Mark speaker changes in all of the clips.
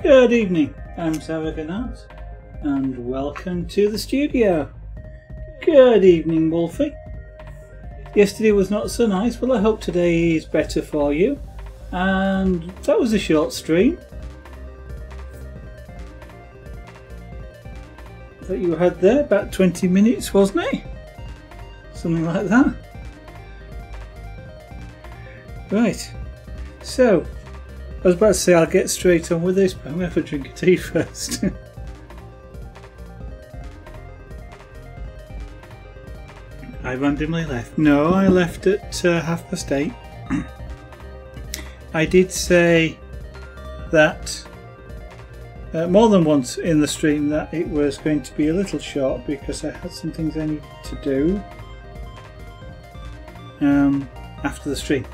Speaker 1: Good evening, I'm Savaganat, and welcome to the studio. Good evening, Wolfie. Yesterday was not so nice, well I hope today is better for you. And that was a short stream that you had there, about 20 minutes wasn't it? Something like that. Right, so I was about to say I'll get straight on with this, but I'm going to have a drink of tea first. I randomly left. No, I left at 8:30. I did say that more than once in the stream that it was going to be a little short because I had some things I needed to do after the stream.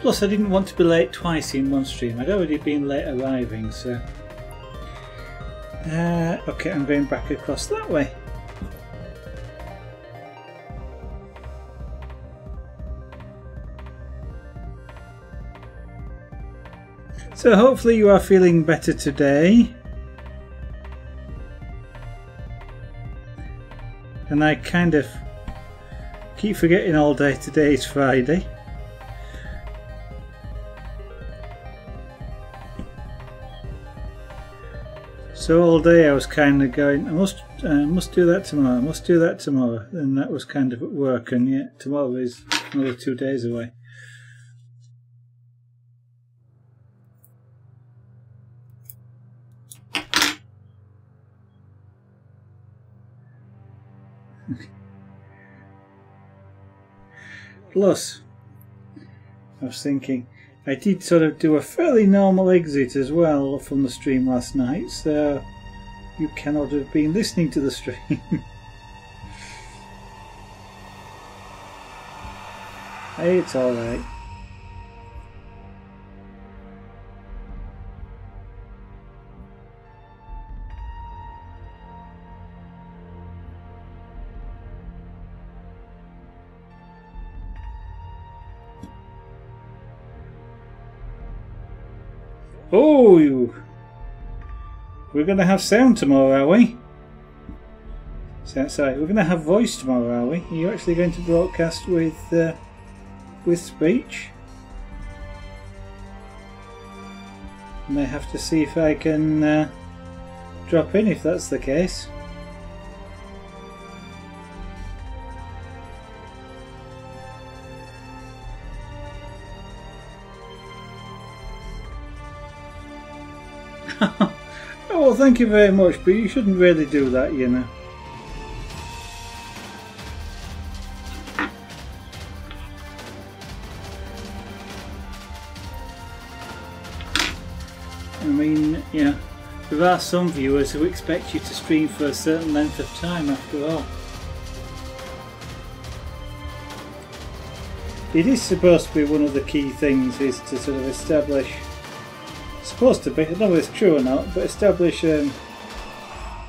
Speaker 1: Plus I didn't want to be late twice in one stream. I'd already been late arriving, so... okay, I'm going back across that way. So hopefully you are feeling better today. And I kind of keep forgetting all day today is Friday. So all day I was kind of going, I must do that tomorrow, I must do that tomorrow. And that was kind of at work, and yet tomorrow is another 2 days away. Plus, I was thinking, I did sort of do a fairly normal exit as well from the stream last night, so you cannot have been listening to the stream. Hey, it's alright. Oh, we're going to have sound tomorrow, are we? Sorry, we're going to have voice tomorrow, are we? Are you actually going to broadcast with speech? I may have to see if I can drop in if that's the case. Oh, well, thank you very much, but you shouldn't really do that, you know. I mean, you know, there are some viewers who expect you to stream for a certain length of time after all. It is supposed to be one of the key things is to sort of establish, supposed to be, I don't know if it's true or not, but establish, I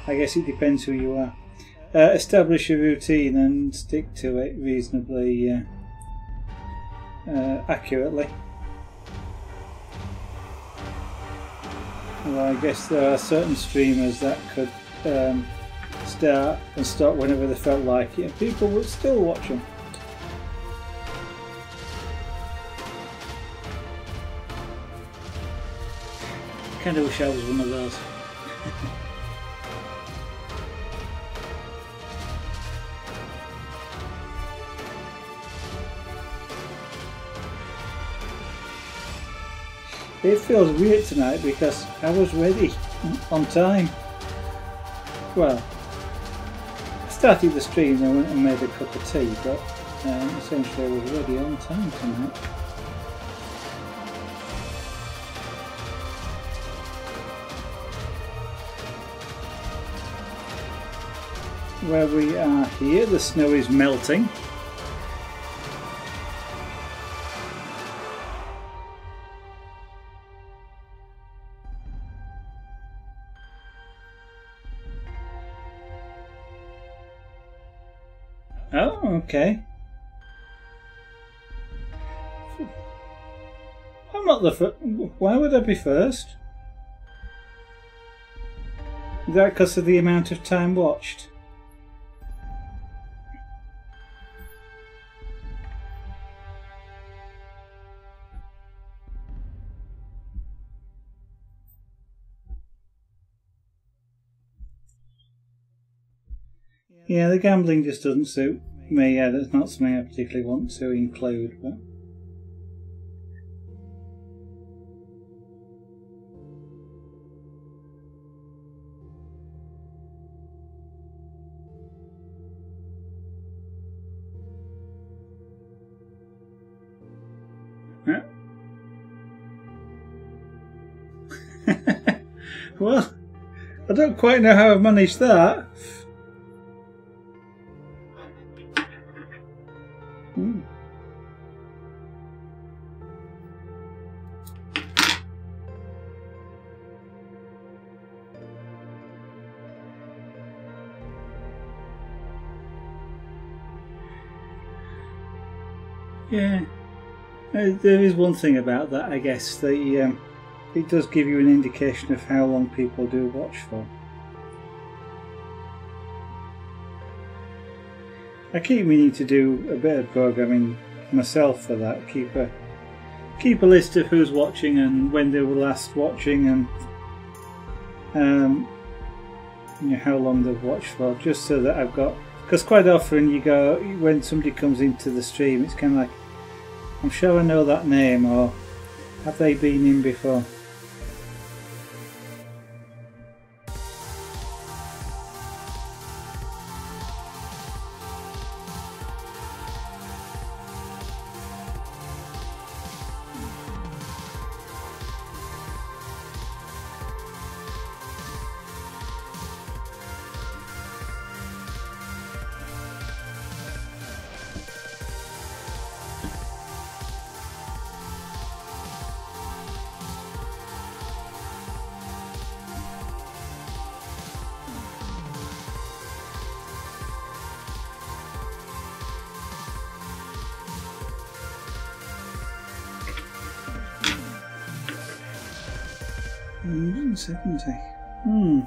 Speaker 1: guess it depends who you are, establish a routine and stick to it reasonably accurately. Well, I guess there are certain streamers that could start and stop whenever they felt like it, and people would still watch them. I kind of wish I was one of those. It feels weird tonight because I was ready on time. Well, I started the stream and I went and made a cup of tea, but essentially I was ready on time tonight. Where we are here, the snow is melting. Oh, okay. I'm not the first. Why would I be first? Is that because of the amount of time watched? Yeah, the gambling just doesn't suit me. Yeah, that's not something I particularly want to include, but. Yeah. Well, I don't quite know how I've managed that. Yeah, there is one thing about that, I guess, that it does give you an indication of how long people do watch for. I keep meaning to do a bit of programming myself for that. Keep a list of who's watching and when they were last watching, and you know, how long they've watched for, just so that I've got. Because quite often you go, when somebody comes into the stream, it's kind of like, I'm sure I know that name, or have they been in before? Hmm.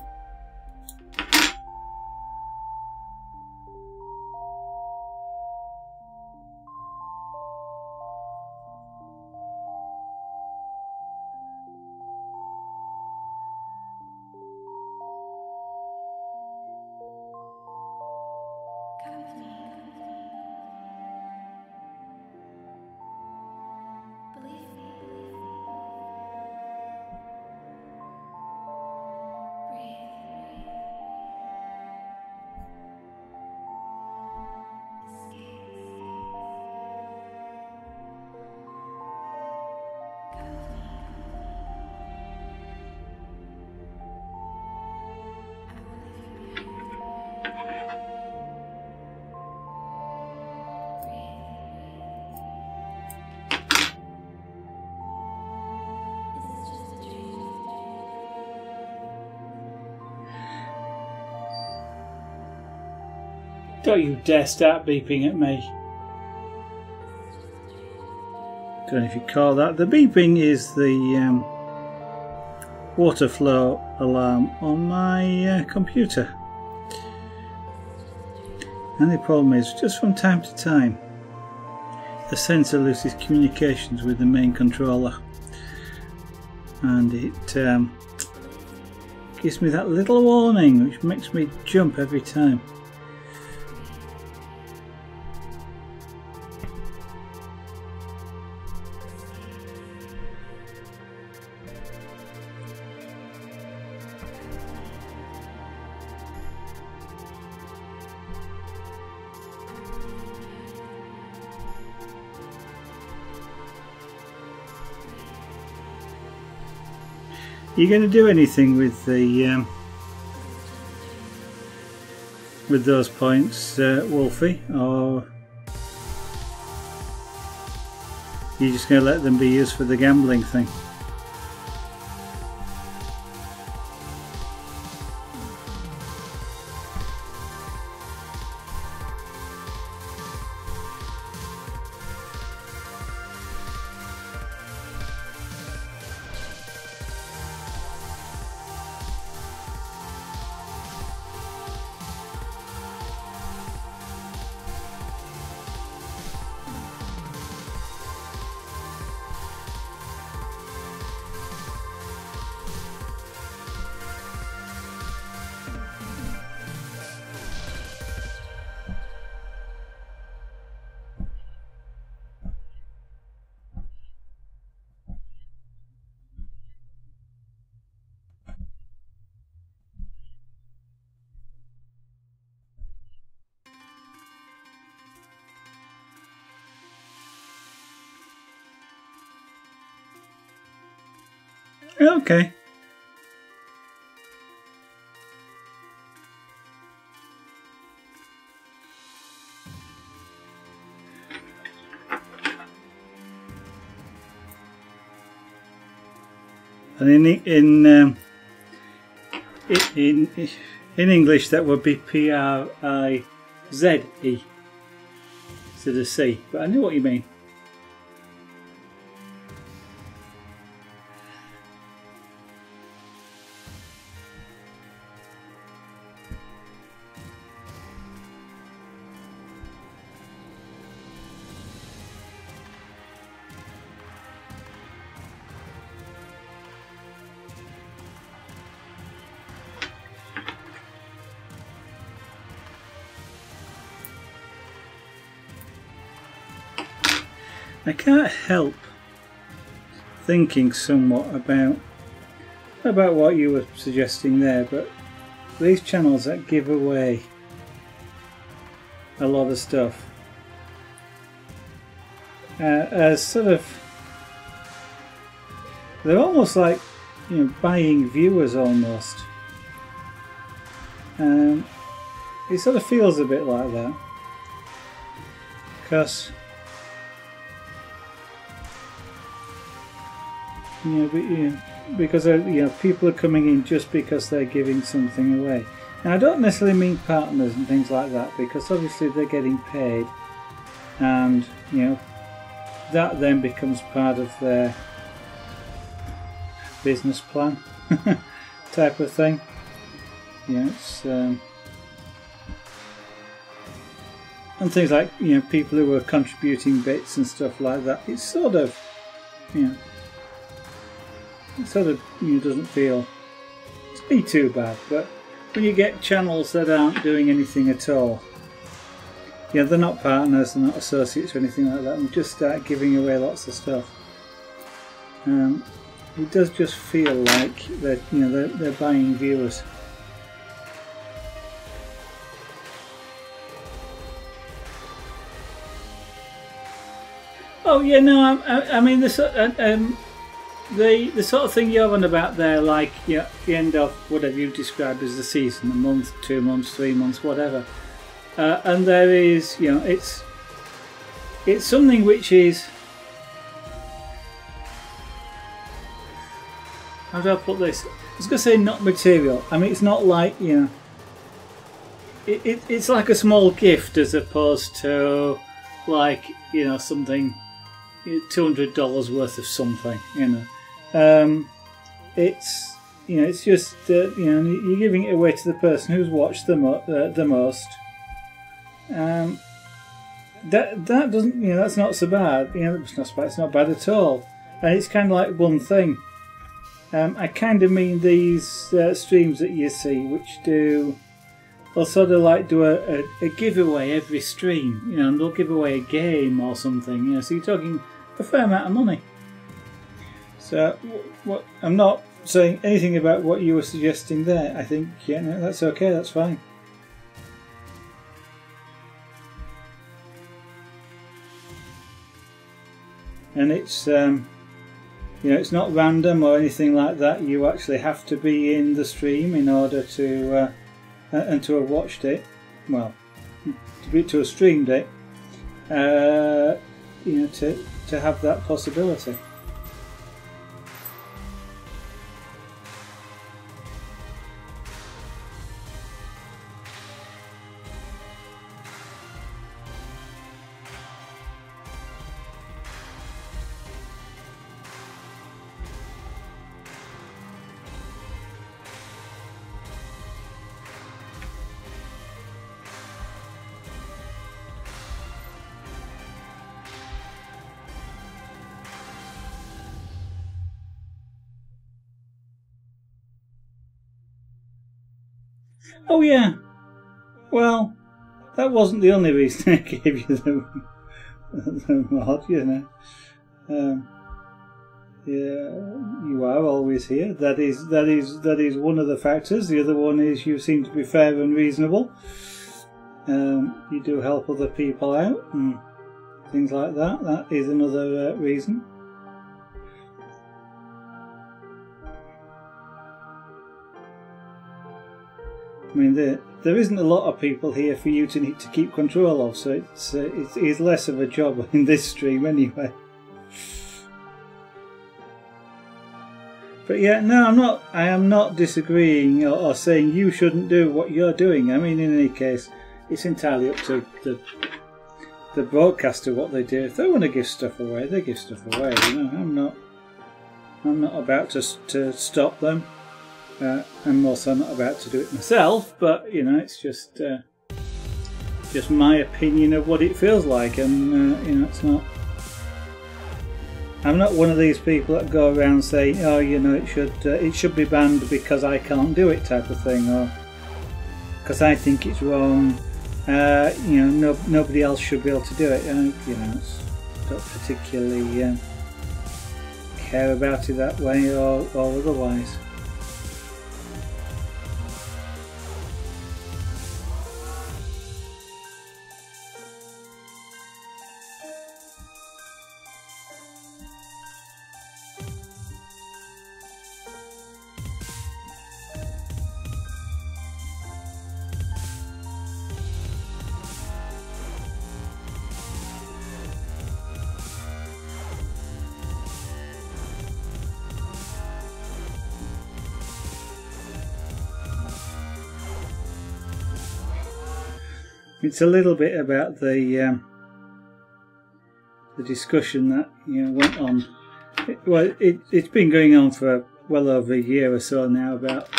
Speaker 1: Don't you dare start beeping at me. Don't know if you call that. The beeping is the water flow alarm on my computer. And the problem is, just from time to time, the sensor loses communications with the main controller, and it gives me that little warning which makes me jump every time. Are you going to do anything with the with those points, Wolfie, or are you just going to let them be used for the gambling thing? Okay. And in English that would be Prize instead of C, but I know what you mean. I can't help thinking somewhat about what you were suggesting there, but these channels that give away a lot of stuff as sort of, they're almost like, you know, buying viewers almost. It sort of feels a bit like that, because because people are coming in just because they're giving something away. And I don't necessarily mean partners and things like that, because obviously they're getting paid, and that then becomes part of their business plan type of thing. It's and things like people who are contributing bits and stuff like that. It's sort of doesn't feel to be too bad, but when you get channels that aren't doing anything at all, they're not partners, they're not associates or anything like that, and just start giving away lots of stuff, it does just feel like that they're buying viewers. Oh yeah, no, I mean the sort of thing you're on about there, like the end of whatever you've described as the season, a month, 2 months, 3 months, whatever, and there is, it's something which is, how do I put this? I was going to say not material. I mean, it's not like it's like a small gift as opposed to like something, $200 worth of something. It's it's just you're giving it away to the person who's watched the most. That doesn't that's not so bad. It's not bad at all, and it's kind of like one thing. I kind of mean these streams that you see, which they'll sort of like do a giveaway every stream, and they'll give away a game or something, so you're talking a fair amount of money. So I'm not saying anything about what you were suggesting there. I think no, that's okay, that's fine. And it's it's not random or anything like that. You actually have to be in the stream in order to and to have watched it, well, to have streamed it, to have that possibility. Oh yeah, well, that wasn't the only reason I gave you the mod, yeah, you are always here. That is one of the factors. The other one is you seem to be fair and reasonable. You do help other people out and things like that. That is another reason. I mean, there isn't a lot of people here for you to need to keep control of, so it's less of a job in this stream anyway. But yeah, no, I am not disagreeing or saying you shouldn't do what you're doing. I mean, in any case, it's entirely up to the broadcaster what they do. If they want to give stuff away, they give stuff away. You know, I'm not about to stop them. I'm also not about to do it myself. But you know, it's just my opinion of what it feels like, and you know, it's not. I'm not one of these people that go around saying, "Oh, you know, it should be banned because I can't do it," type of thing, or because I think it's wrong. You know, nobody else should be able to do it. You know, don't particularly care about it that way or otherwise. It's a little bit about the discussion that went on. It's been going on for well over a year or so now about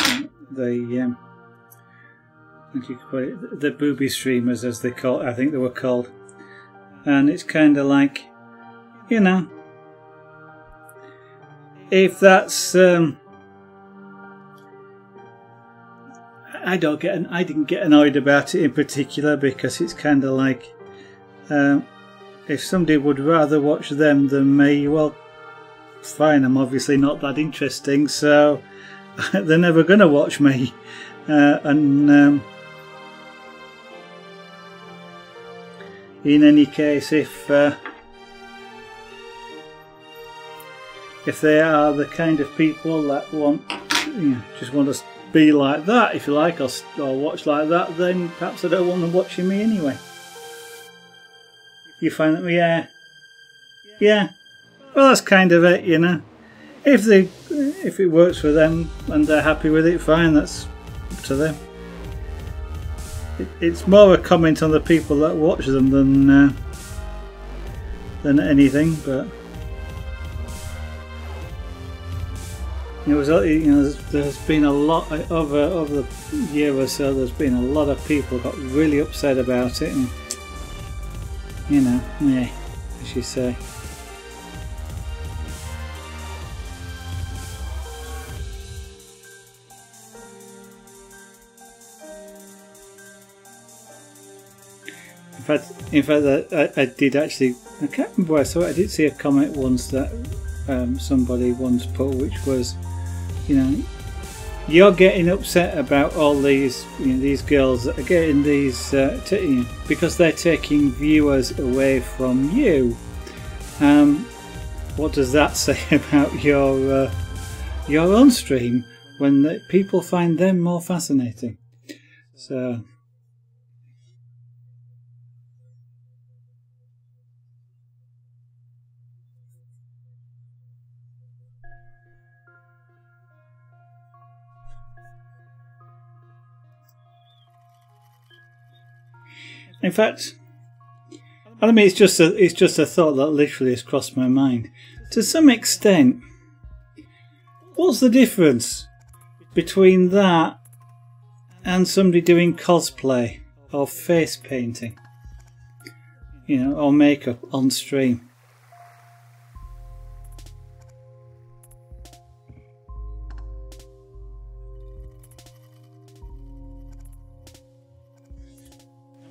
Speaker 1: the what do you call it, the booby streamers, as they call it, I think they were called, and it's kind of like, you know, if that's I didn't get annoyed about it in particular, because it's kind of like, if somebody would rather watch them than me, well, fine, I'm obviously not that interesting, so they're never going to watch me. And in any case, if they are the kind of people that just want to be like that, if you like, or watch like that, then perhaps I don't want them watching me anyway. You find that yeah, well, that's kind of it, you know. If it works for them and they're happy with it, fine, that's up to them. It's more a comment on the people that watch them than anything, but there's been a lot over the year or so. There's been a lot of people got really upset about it, and yeah, as you say. In fact, I did actually. I can't remember where I saw it. I did see a comment once that somebody once put, which was, you're getting upset about all these these girls that are getting these because they're taking viewers away from you. What does that say about your own stream when people find them more fascinating? So. In fact, I mean, it's just a thought that literally has crossed my mind. To some extent, what's the difference between that and somebody doing cosplay or face painting, or makeup on stream?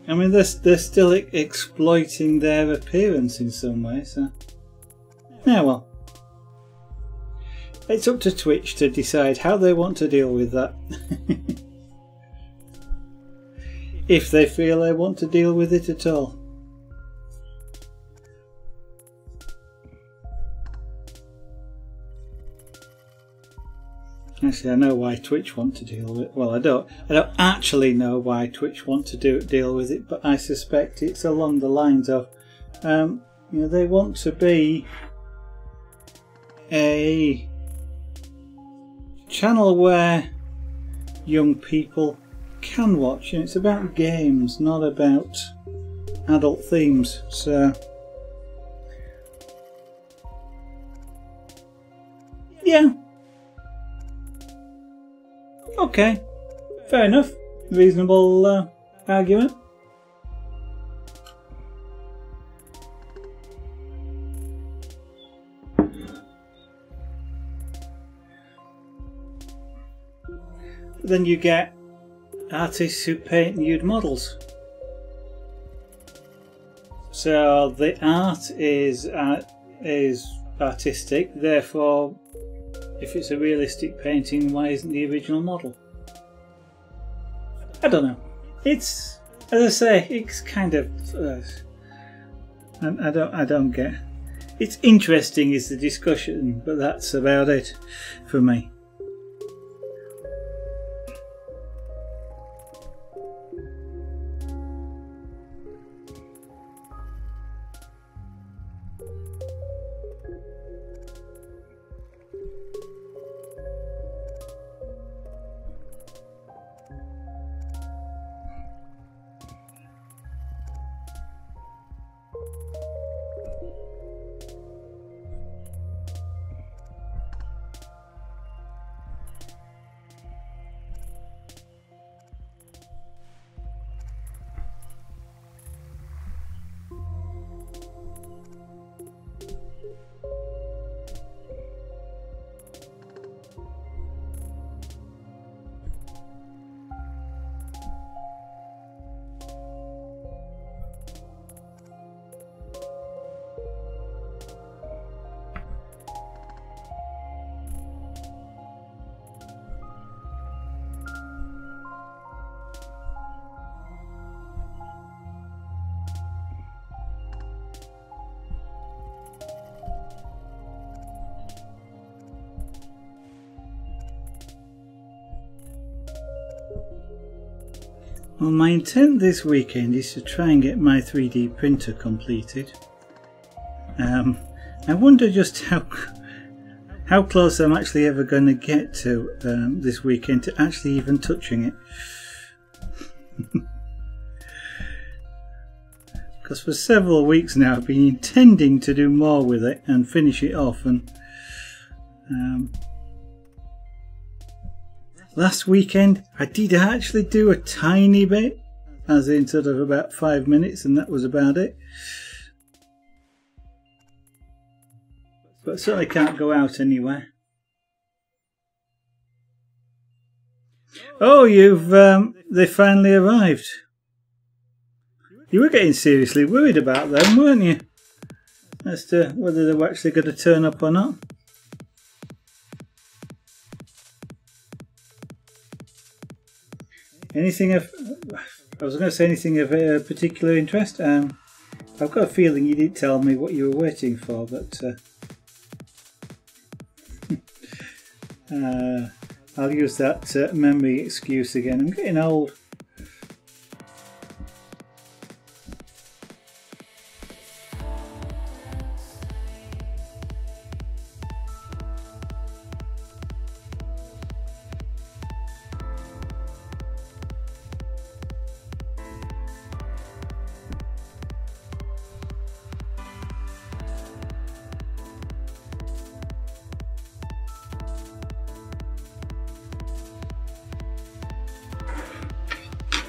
Speaker 1: I mean, they're still exploiting their appearance in some way, so. Yeah, well. It's up to Twitch to decide how they want to deal with that. If they feel they want to deal with it at all. Actually, I know why Twitch want to deal with it. Well, I don't actually know why Twitch want to deal with it, but I suspect it's along the lines of, you know, they want to be a channel where young people can watch, and it's about games, not about adult themes. So yeah, okay, fair enough, reasonable argument. Then you get artists who paint nude models. So the art is artistic, therefore if it's a realistic painting, why isn't the original model? I don't know. It's, as I say, it's kind of I don't get. It's interesting is the discussion, but that's about it for me. Well, my intent this weekend is to try and get my 3D printer completed. I wonder just how close I'm actually ever going to get to this weekend to actually even touching it. Because for several weeks now I've been intending to do more with it and finish it off, and last weekend I did actually do a tiny bit, as in sort of about 5 minutes, and that was about it. But certainly can't go out anywhere. Oh, they finally arrived. You were getting seriously worried about them, weren't you? As to whether they were actually going to turn up or not. Anything of, I was going to say anything of particular interest. I've got a feeling you didn't tell me what you were waiting for, but I'll use that memory excuse again. I'm getting old.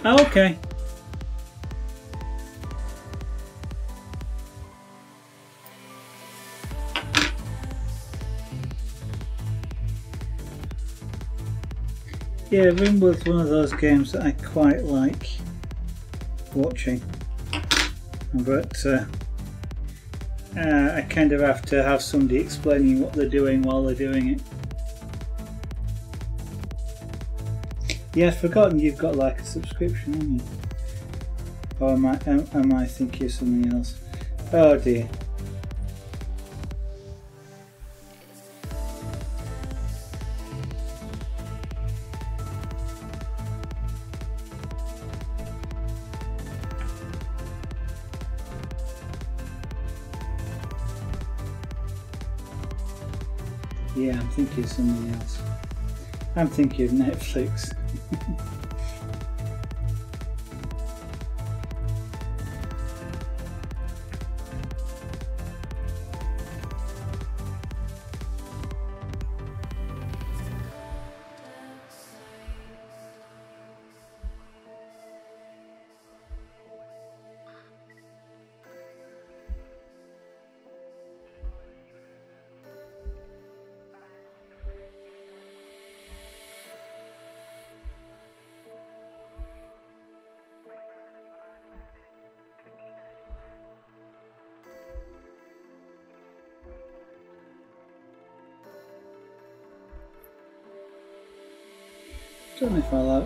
Speaker 1: Oh, okay. Yeah, Rimworld's one of those games that I quite like watching, but I kind of have to have somebody explaining what they're doing while they're doing it. Yeah, I've forgotten you've got like a subscription, haven't you? Or am I thinking of something else? Oh dear. Yeah, I'm thinking of something else. I'm thinking of Netflix. I don't know if I like.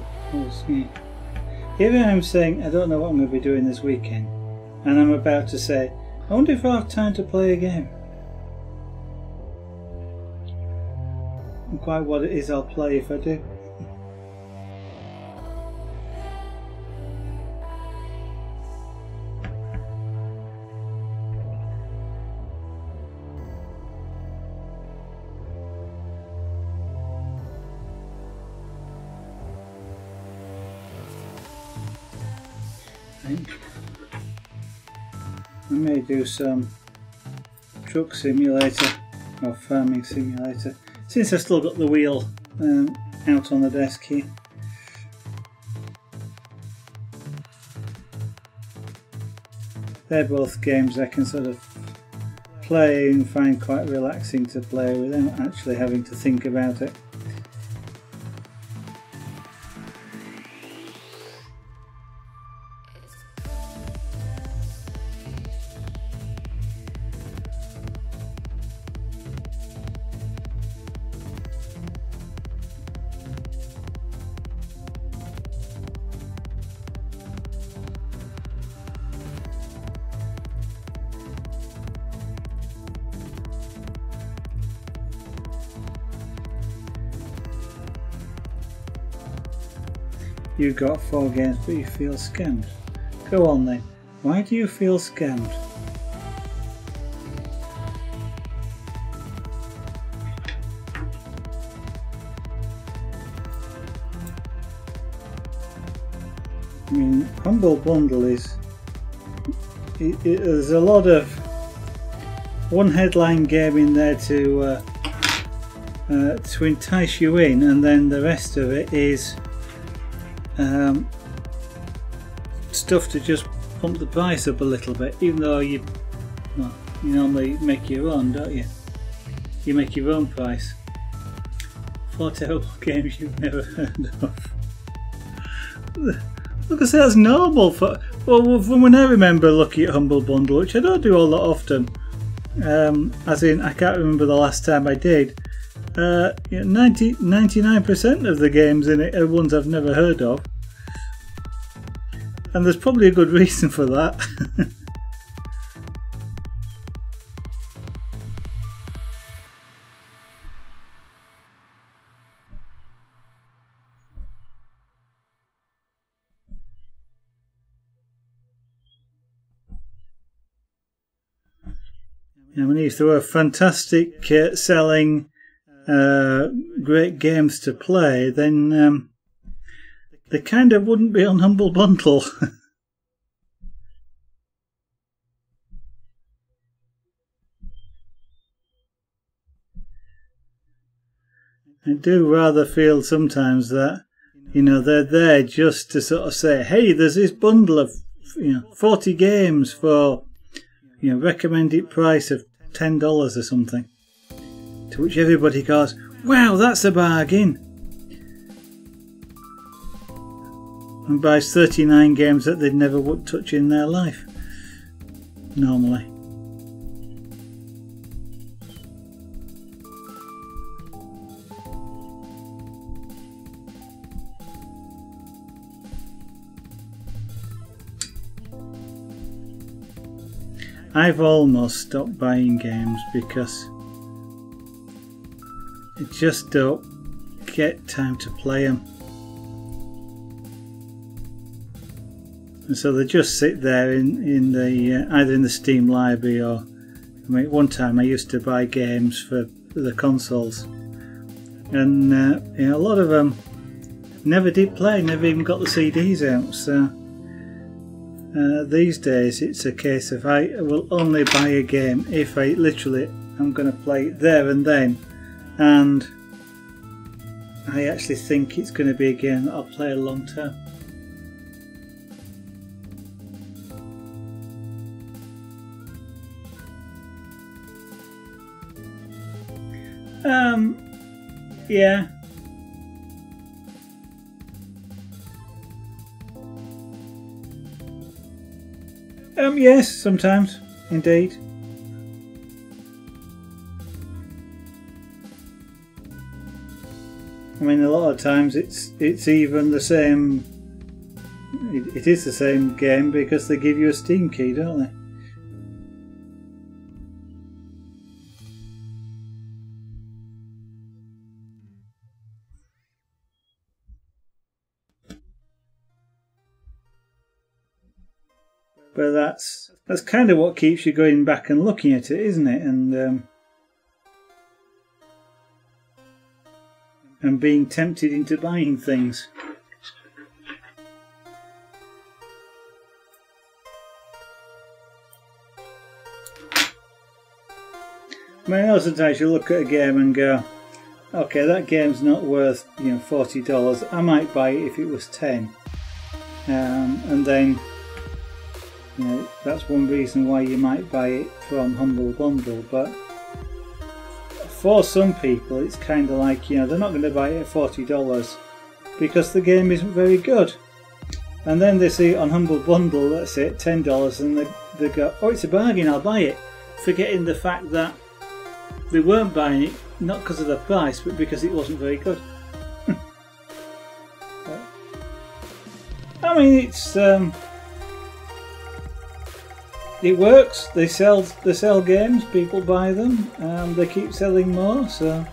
Speaker 1: Here I am saying I don't know what I'm going to be doing this weekend, and I'm about to say, I wonder if I have time to play a game. And quite what it is I'll play if I do. I may do some truck simulator or farming simulator, since I've still got the wheel out on the desk here. They're both games I can sort of play and find quite relaxing to play without actually having to think about it. You got 4 games but you feel scammed. Go on then, why do you feel scammed? I mean, Humble Bundle is... there's a lot of one headline game in there to entice you in, and then the rest of it is stuff to just pump the price up a little bit, even though you normally make your own, don't you? You make your own price. 4 terrible games you've never heard of. Look, I say that's normal for, well, from when I remember looking at Humble Bundle, which I don't do all that often, as in I can't remember the last time I did. 99% of the games in it are ones I've never heard of. And there's probably a good reason for that. I mean, if there were fantastic selling great games to play, then they kind of wouldn't be on Humble Bundle. I do rather feel sometimes that, they're there just to sort of say, hey, there's this bundle of 40 games for recommended price of $10 or something, to which everybody goes, wow, that's a bargain, and buys 39 games that they'd never would touch in their life normally. I've almost stopped buying games because I just don't get time to play them. And so they just sit there in the either in the Steam library, or I mean, one time I used to buy games for the consoles, and you know, a lot of them never did play, never even got the CDs out. So these days it's a case of I will only buy a game if I literally am going to play it there and then, and I actually think it's going to be a game that I'll play a long term. Yeah. Yes, sometimes, indeed. I mean, a lot of times it's even the same. It is the same game because they give you a Steam key, don't they? But that's kind of what keeps you going back and looking at it, isn't it? And being tempted into buying things. I mean, I know sometimes you look at a game and go, okay, that game's not worth, you know, $40. I might buy it if it was 10. And then, you know, that's one reason why you might buy it from Humble Bundle. But for some people, it's kind of like, you know, they're not going to buy it at $40 because the game isn't very good. And then they see it on Humble Bundle, let's say at $10, and they go, oh, it's a bargain, I'll buy it. Forgetting the fact that they weren't buying it not because of the price, but because it wasn't very good. I mean, it's it works. They sell games. People buy them. They keep selling more. So.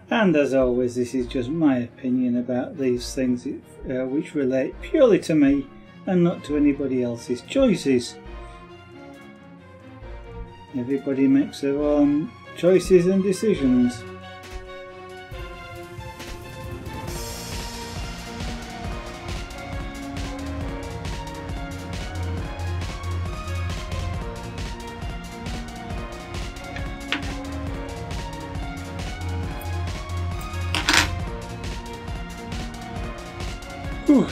Speaker 1: And as always, this is just my opinion about these things which relate purely to me and not to anybody else's choices. Everybody makes their own choices and decisions. Whew.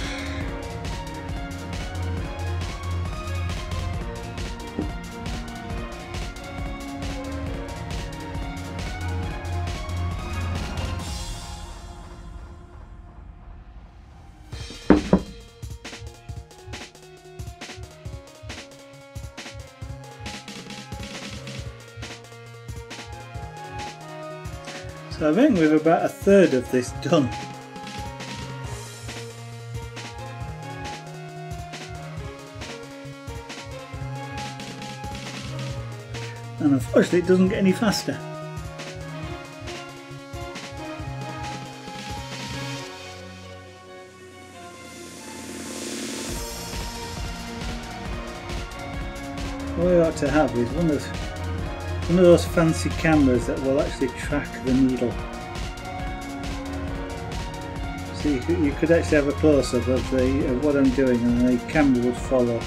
Speaker 1: So I think we've about a third of this done. And unfortunately it doesn't get any faster. What we ought to have is one of those fancy cameras that will actually track the needle. So you could actually have a close-up of what I'm doing, and the camera would follow.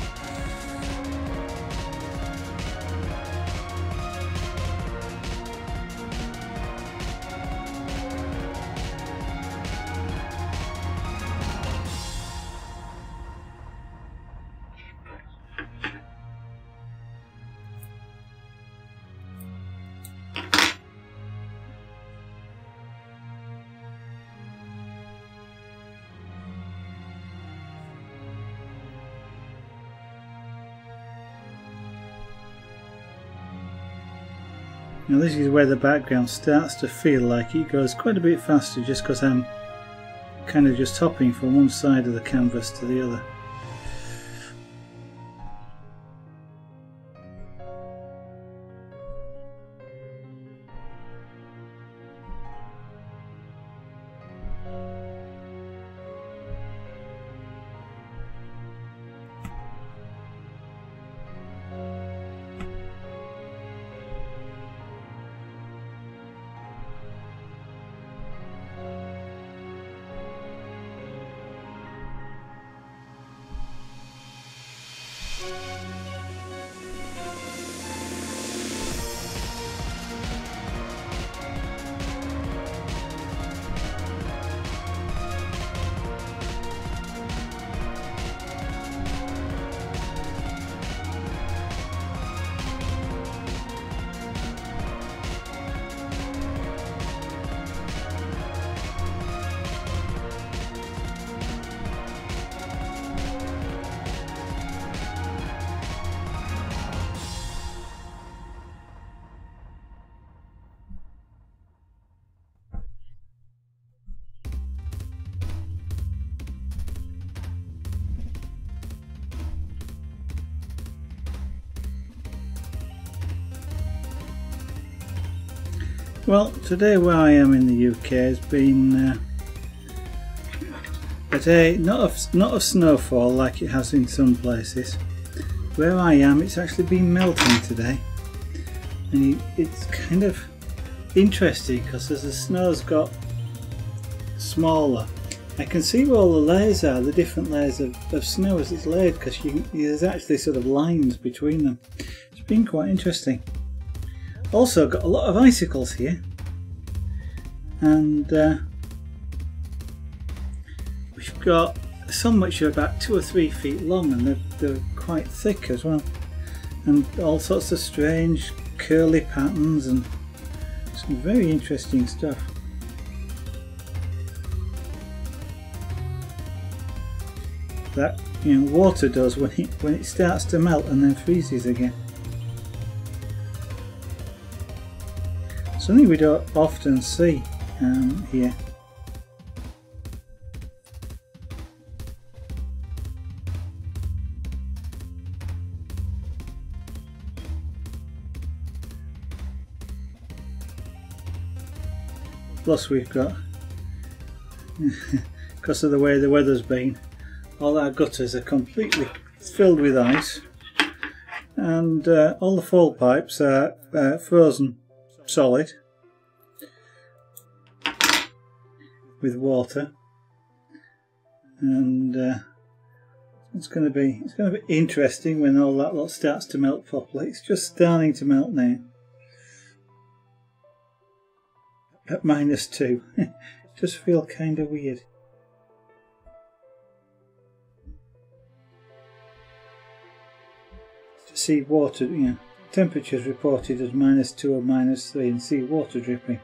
Speaker 1: Now this is where the background starts to feel like it goes quite a bit faster, just because I'm kind of just hopping from one side of the canvas to the other. Well, today where I am in the UK has been a day not of snowfall like it has in some places. Where I am, it's actually been melting today, and it's kind of interesting because as the snow's got smaller, I can see where all the layers are, the different layers of snow as it's laid, because there's actually sort of lines between them. It's been quite interesting. Also got a lot of icicles here, and we've got some which are about 2 or 3 feet long, and they're quite thick as well, and all sorts of strange curly patterns and some very interesting stuff. That, you know, water does when it starts to melt and then freezes again. Something we don't often see here. Plus we've got, because of the way the weather's been, all our gutters are completely filled with ice, and all the fall pipes are frozen solid with water, and it's going to be interesting when all that lot starts to melt properly. It's just starting to melt now at -2. Just feel kind of weird. To see water, you know, temperatures reported as -2 or -3, and see water dripping.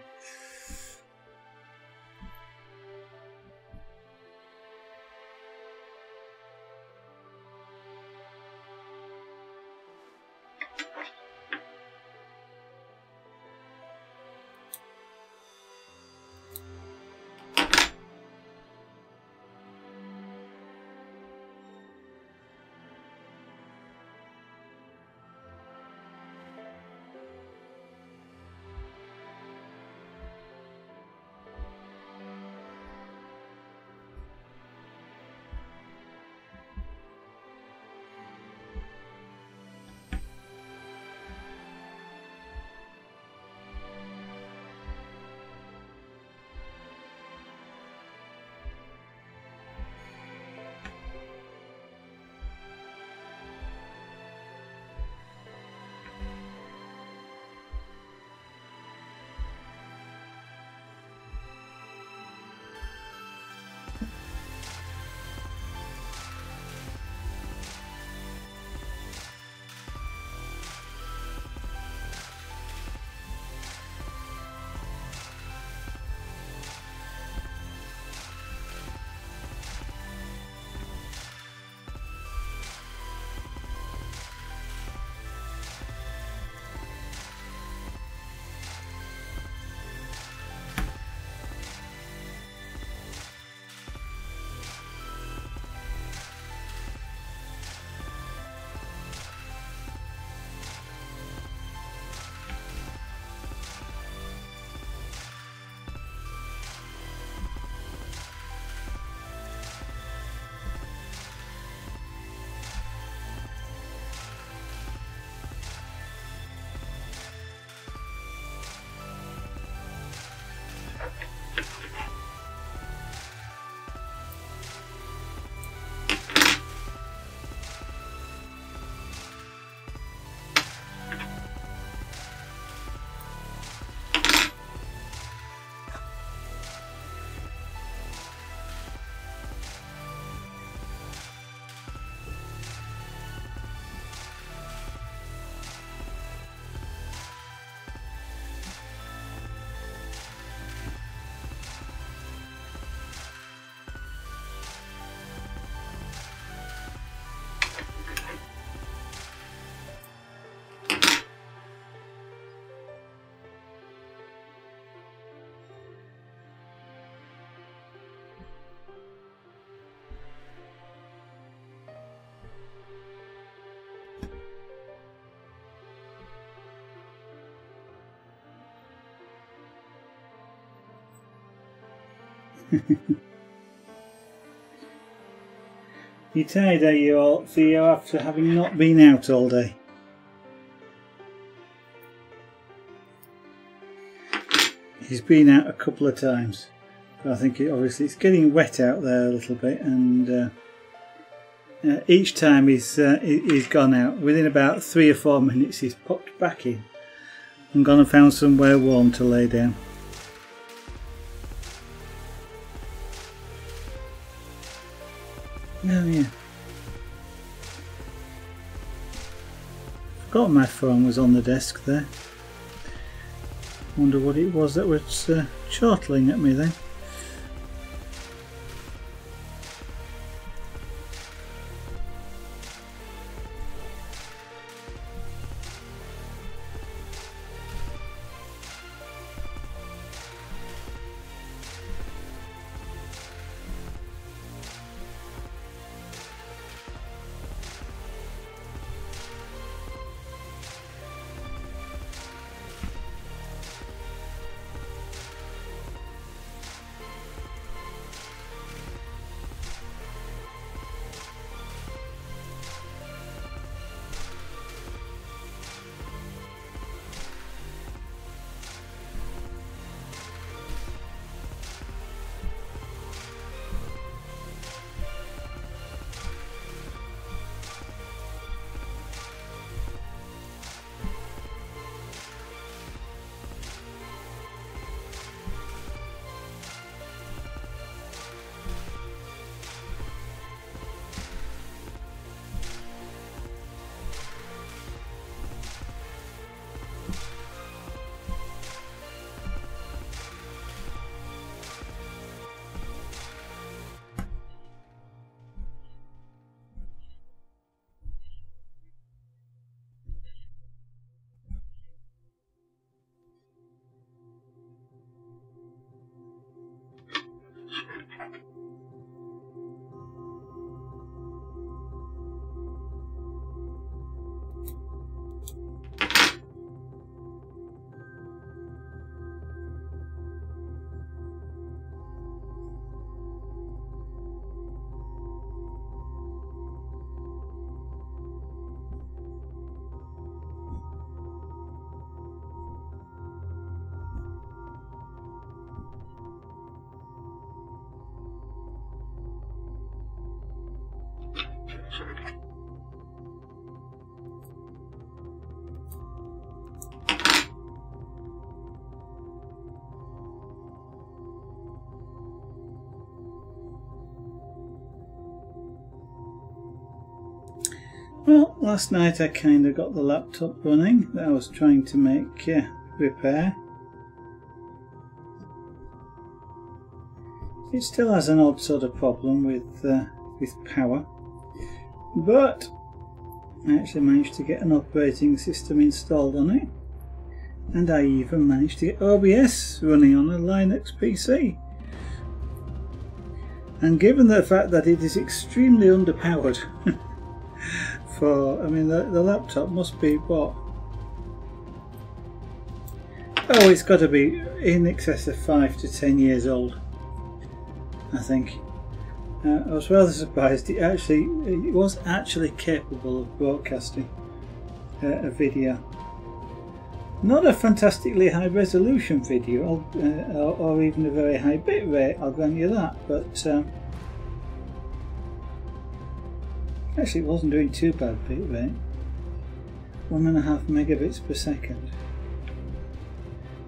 Speaker 1: You tired, are you all, Theo, after having not been out all day? He's been out a couple of times. But I think obviously it's getting wet out there a little bit, and each time he's gone out, within about 3 or 4 minutes he's popped back in and gone and found somewhere warm to lay down. Oh yeah. Forgot my phone was on the desk there. Wonder what it was that was chortling at me then. Well, last night I kind of got the laptop running that I was trying to make repair. It still has an odd sort of problem with power, but I actually managed to get an operating system installed on it, and I even managed to get OBS running on a Linux PC. And given the fact that it is extremely underpowered, I mean the laptop must be what? Oh, it's got to be in excess of 5 to 10 years old, I think. I was rather surprised it was actually capable of broadcasting a video. Not a fantastically high resolution video, or even a very high bit rate, I'll grant you that, but actually it wasn't doing too bad bit rate. 1.5 megabits per second.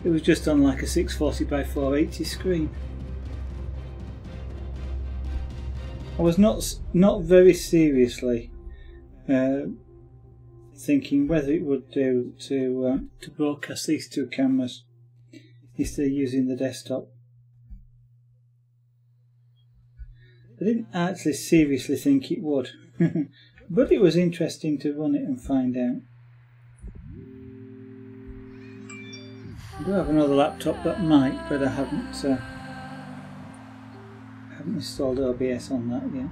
Speaker 1: It was just on like a 640 by 480 screen. I was not very seriously thinking whether it would do to broadcast these two cameras instead of using the desktop. I didn't actually seriously think it would, but it was interesting to run it and find out. I do have another laptop that might, but I haven't installed OBS on that yet.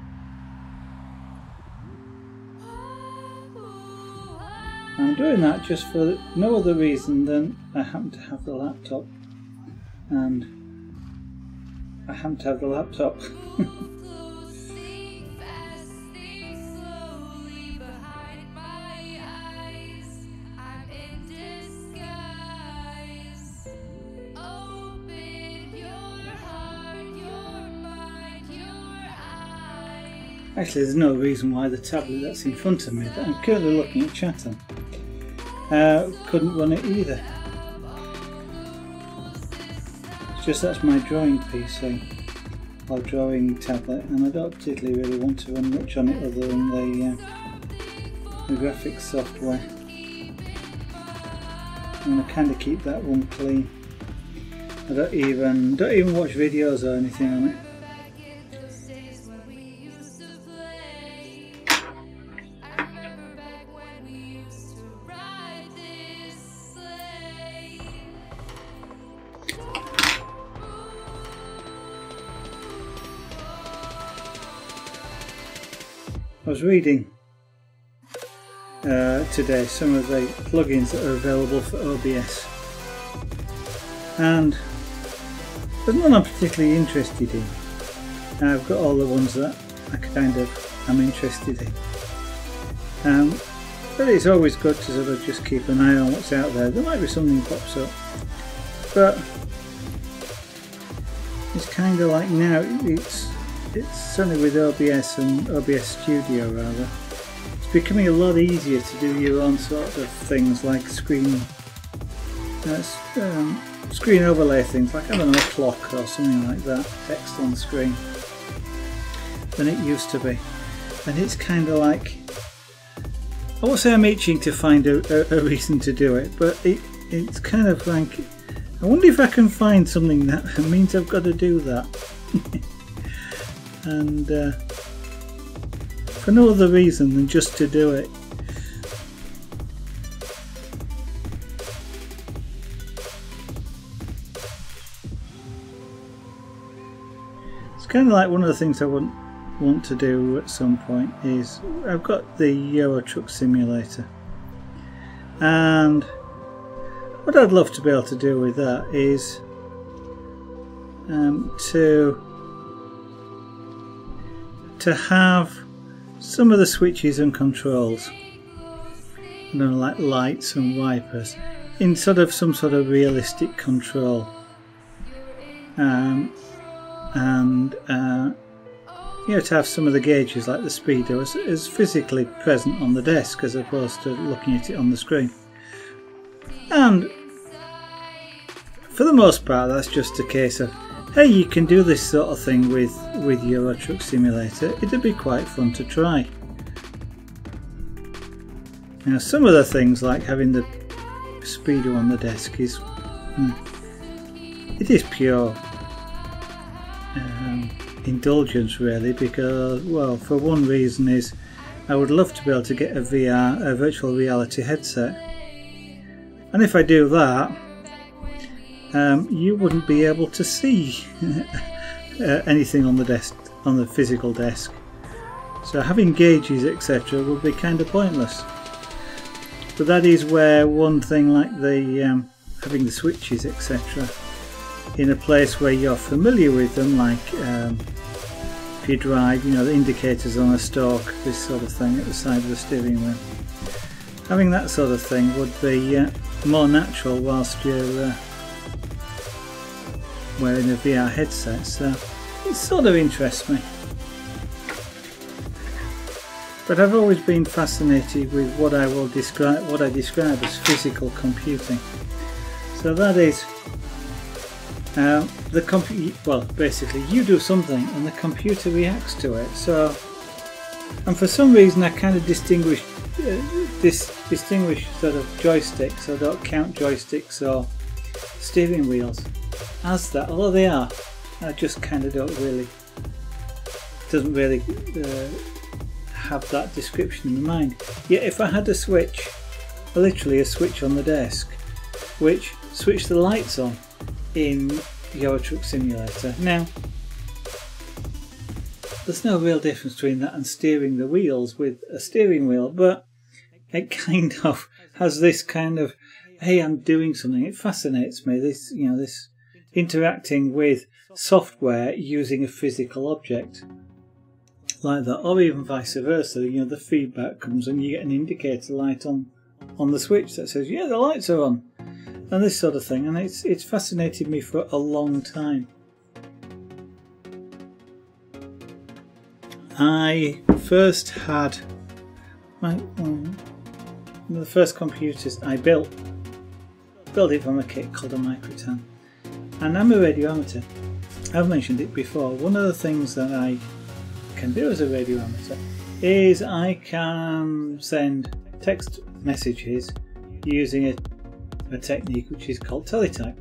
Speaker 1: I'm doing that just for no other reason than I happen to have the laptop, and I happen to have the laptop. Actually, there's no reason why the tablet that's in front of me, that I'm currently looking at chat on, couldn't run it either. It's just that's my drawing PC, or drawing tablet, and I don't particularly really want to run much on it other than the graphics software. I'm going to kind of keep that one clean. I don't even watch videos or anything on it. I was reading today some of the plugins that are available for OBS, and there's none I'm particularly interested in. I've got all the ones that I kind of am interested in, but it's always good to sort of just keep an eye on what's out there. There might be something pops up, but it's kind of like now it's certainly with OBS and OBS Studio rather, it's becoming a lot easier to do your own sort of things like screen overlay things, like I don't know, a clock or something like that, text on the screen, than it used to be. And it's kind of like, I won't say I'm itching to find a reason to do it, but it's kind of like, I wonder if I can find something that means I've got to do that. And for no other reason than just to do it. It's kind of like one of the things I want to do at some point is, I've got the Euro Truck Simulator, and what I'd love to be able to do with that is to have some of the switches and controls, you know, like lights and wipers, in sort of some sort of realistic control, and you know, to have some of the gauges like the speedo as physically present on the desk as opposed to looking at it on the screen. And for the most part, that's just a case of, hey, you can do this sort of thing with Euro Truck Simulator. It'd be quite fun to try. Now, some of the things like having the speedo on the desk is, it is pure indulgence really, because, well, for one reason is I would love to be able to get a virtual reality headset, and if I do that, you wouldn't be able to see anything on the desk, on the physical desk. So having gauges etc. would be kind of pointless. But that is where one thing like the having the switches etc. in a place where you're familiar with them, like if you drive, you know, the indicators on a stalk, this sort of thing at the side of the steering wheel. Having that sort of thing would be more natural whilst you're wearing a VR headset, so it sort of interests me. But I've always been fascinated with what I describe as physical computing. So that is well, basically you do something and the computer reacts to it. So, and for some reason I kind of distinguish sort of joysticks. I don't count joysticks or steering wheels as that, although they are. I just kind of doesn't really have that description in my mind. Yet if I had a switch, literally a switch on the desk, which switched the lights on in Euro Truck Simulator. Now, there's no real difference between that and steering the wheels with a steering wheel, but it kind of has this kind of, hey, I'm doing something. It fascinates me. This, you know, this interacting with software using a physical object like that, or even vice versa. You know, the feedback comes and you get an indicator light on the switch that says, yeah, the lights are on, and this sort of thing. And it's fascinated me for a long time. I first had one of the first computers I built it from a kit called a Microtan, and I'm a radio amateur. I've mentioned it before. One of the things that I can do as a radio amateur is I can send text messages using a technique which is called teletype,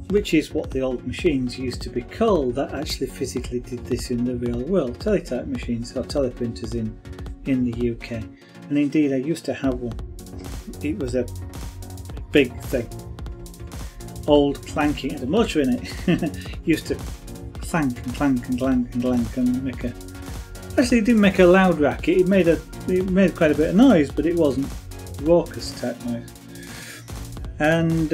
Speaker 1: which is what the old machines used to be called that actually physically did this in the real world. Teletype machines or teleprinters in the UK, and indeed I used to have one. It was a big thing, old, clanking, had a motor in it. Used to clank and clank and clank and clank and make a. Actually, it didn't make a loud racket. It made quite a bit of noise, but it wasn't raucous type noise. And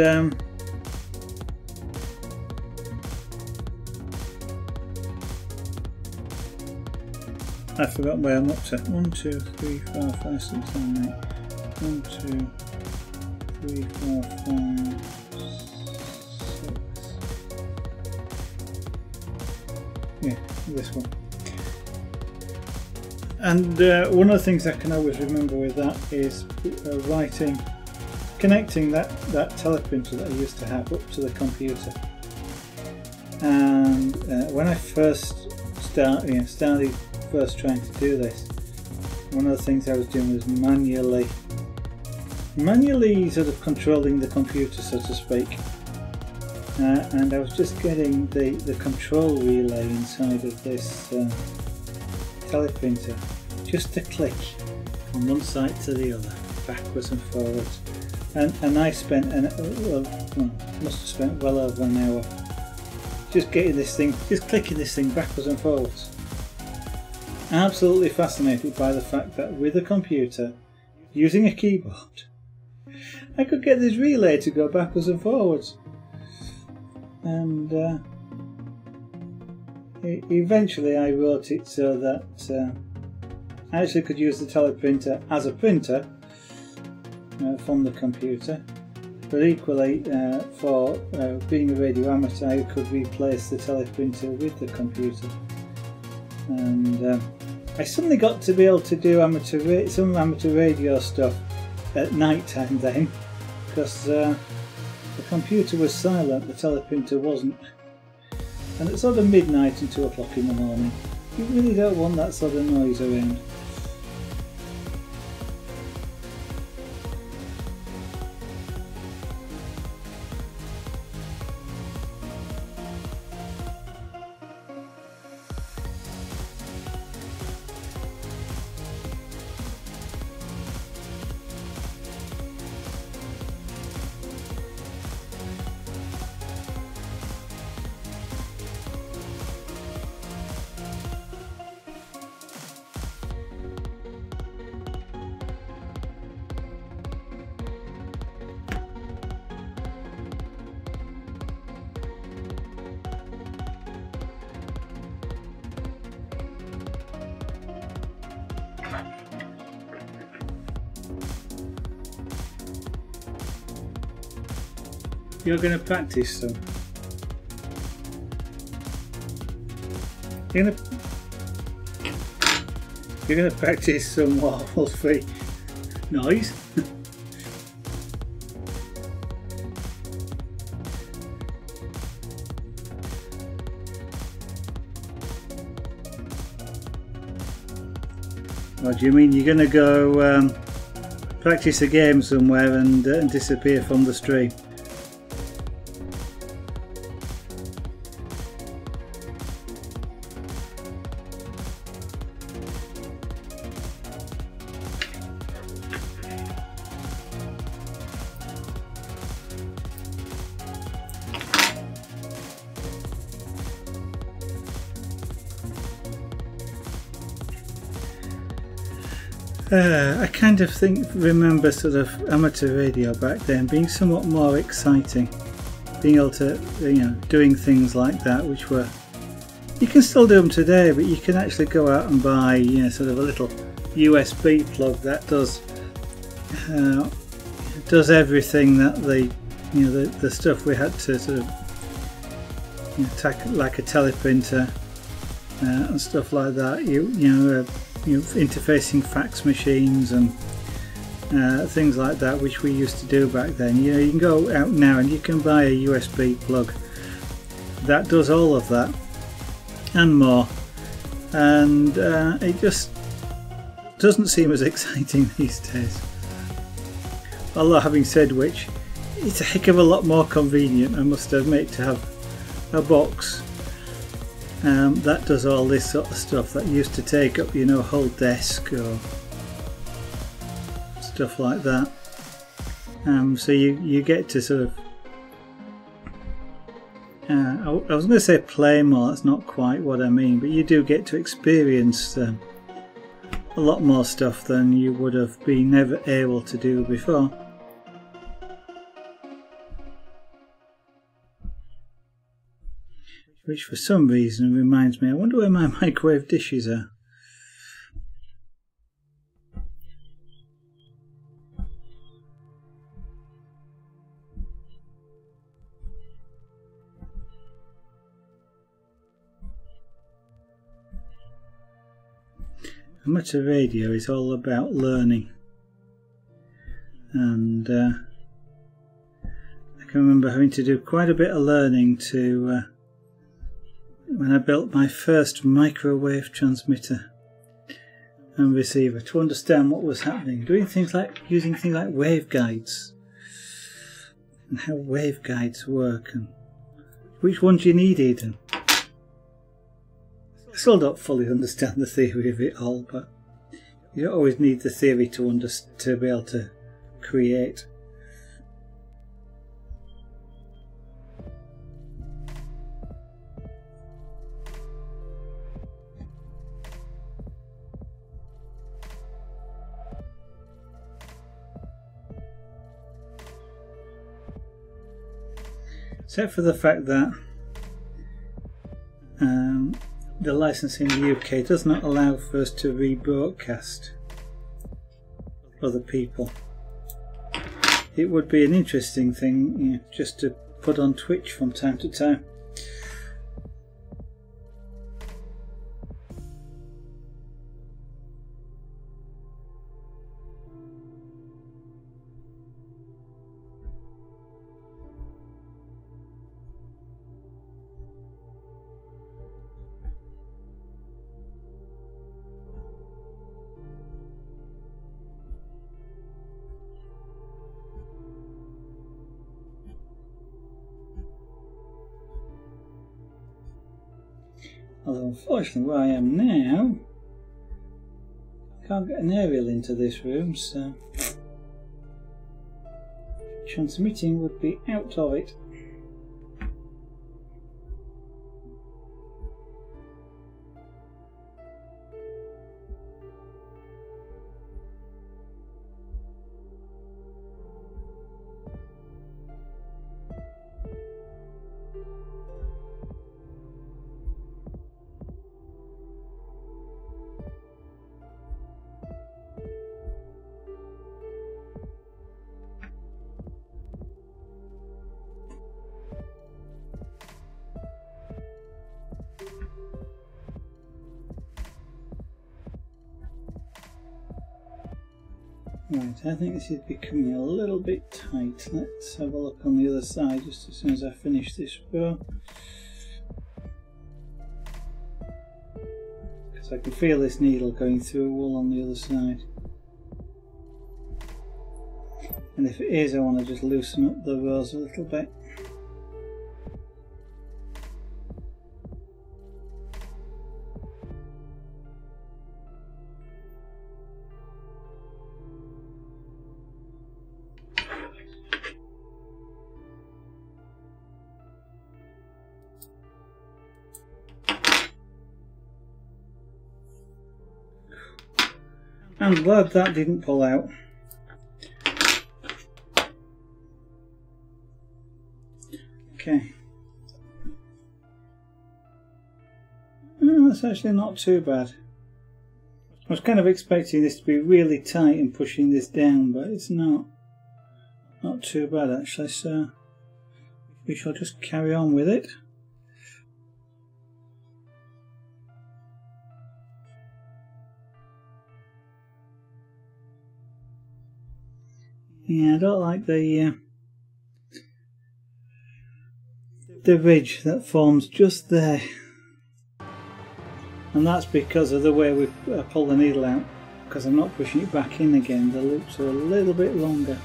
Speaker 1: I've forgotten where I'm up to. 1, 2, 3, 4, 5, 6, 7, 8. 1, 2, 3, 4, 5, 6. Yeah, this one. And one of the things I can always remember with that is connecting that teleprinter that I used to have up to the computer. And when I first started trying to do this, one of the things I was doing was manually sort of controlling the computer, so to speak. And I was just getting the control relay inside of this teleprinter just to click from one side to the other, backwards and forwards. And I spent must have spent well over an hour just clicking this thing backwards and forwards. Absolutely fascinated by the fact that with a computer, using a keyboard, I could get this relay to go backwards and forwards. And eventually I wrote it so that I actually could use the teleprinter as a printer from the computer, but equally for being a radio amateur, I could replace the teleprinter with the computer. And I suddenly got to be able to do some amateur radio stuff at night time then, because the computer was silent, the teleprinter wasn't. And at sort of midnight and 2 o'clock in the morning, you really don't want that sort of noise around. You're going to practice some. You're going to practice some waffle-free noise. What do you mean? You're going to go practice a game somewhere and disappear from the stream? I kind of remember sort of amateur radio back then being somewhat more exciting. being able to, doing things like that, which were, you can still do them today, but you can actually go out and buy, sort of a little USB plug that does everything that the stuff we had to sort of tackle, like a teleprinter and stuff like that. Interfacing fax machines and things like that, which we used to do back then. You can go out now and you can buy a USB plug that does all of that and more, and it just doesn't seem as exciting these days. Although, having said which, it's a heck of a lot more convenient, I must admit, to have a box that does all this sort of stuff that used to take up, a whole desk or stuff like that. So you get to sort of, I was going to say play more, that's not quite what I mean, but you do get to experience a lot more stuff than you would have been never able to do before. Which for some reason reminds me, I wonder where my microwave dishes are. Amateur radio is all about learning, and I can remember having to do quite a bit of learning to when I built my first microwave transmitter and receiver, to understand what was happening, using things like waveguides and how waveguides work and which ones you needed. And I still don't fully understand the theory of it all, but you don't always need the theory to be able to create. Except for the fact that the license in the UK does not allow for us to rebroadcast other people. It would be an interesting thing, just to put on Twitch from time to time. Although unfortunately where I am now, I can't get an aerial into this room, so transmitting would be out of it. Right, I think this is becoming a little bit tight. Let's have a look on the other side just as soon as I finish this row. Because I can feel this needle going through a wool on the other side. And if it is, I want to just loosen up the rows a little bit. I'm glad that didn't pull out. Okay. Oh, that's actually not too bad. I was kind of expecting this to be really tight and pushing this down, but it's not too bad actually, so we shall just carry on with it. Yeah, I don't like the ridge that forms just there, and that's because of the way we pull the needle out, because I'm not pushing it back in again. The loops are a little bit longer.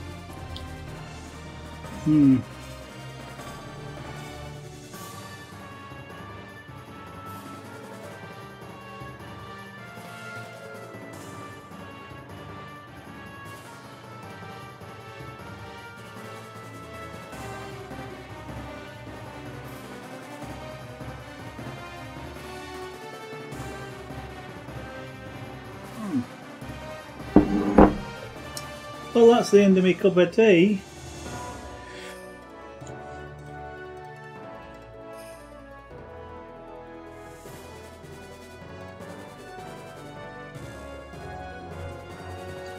Speaker 1: Well, that's the end of my cup of tea.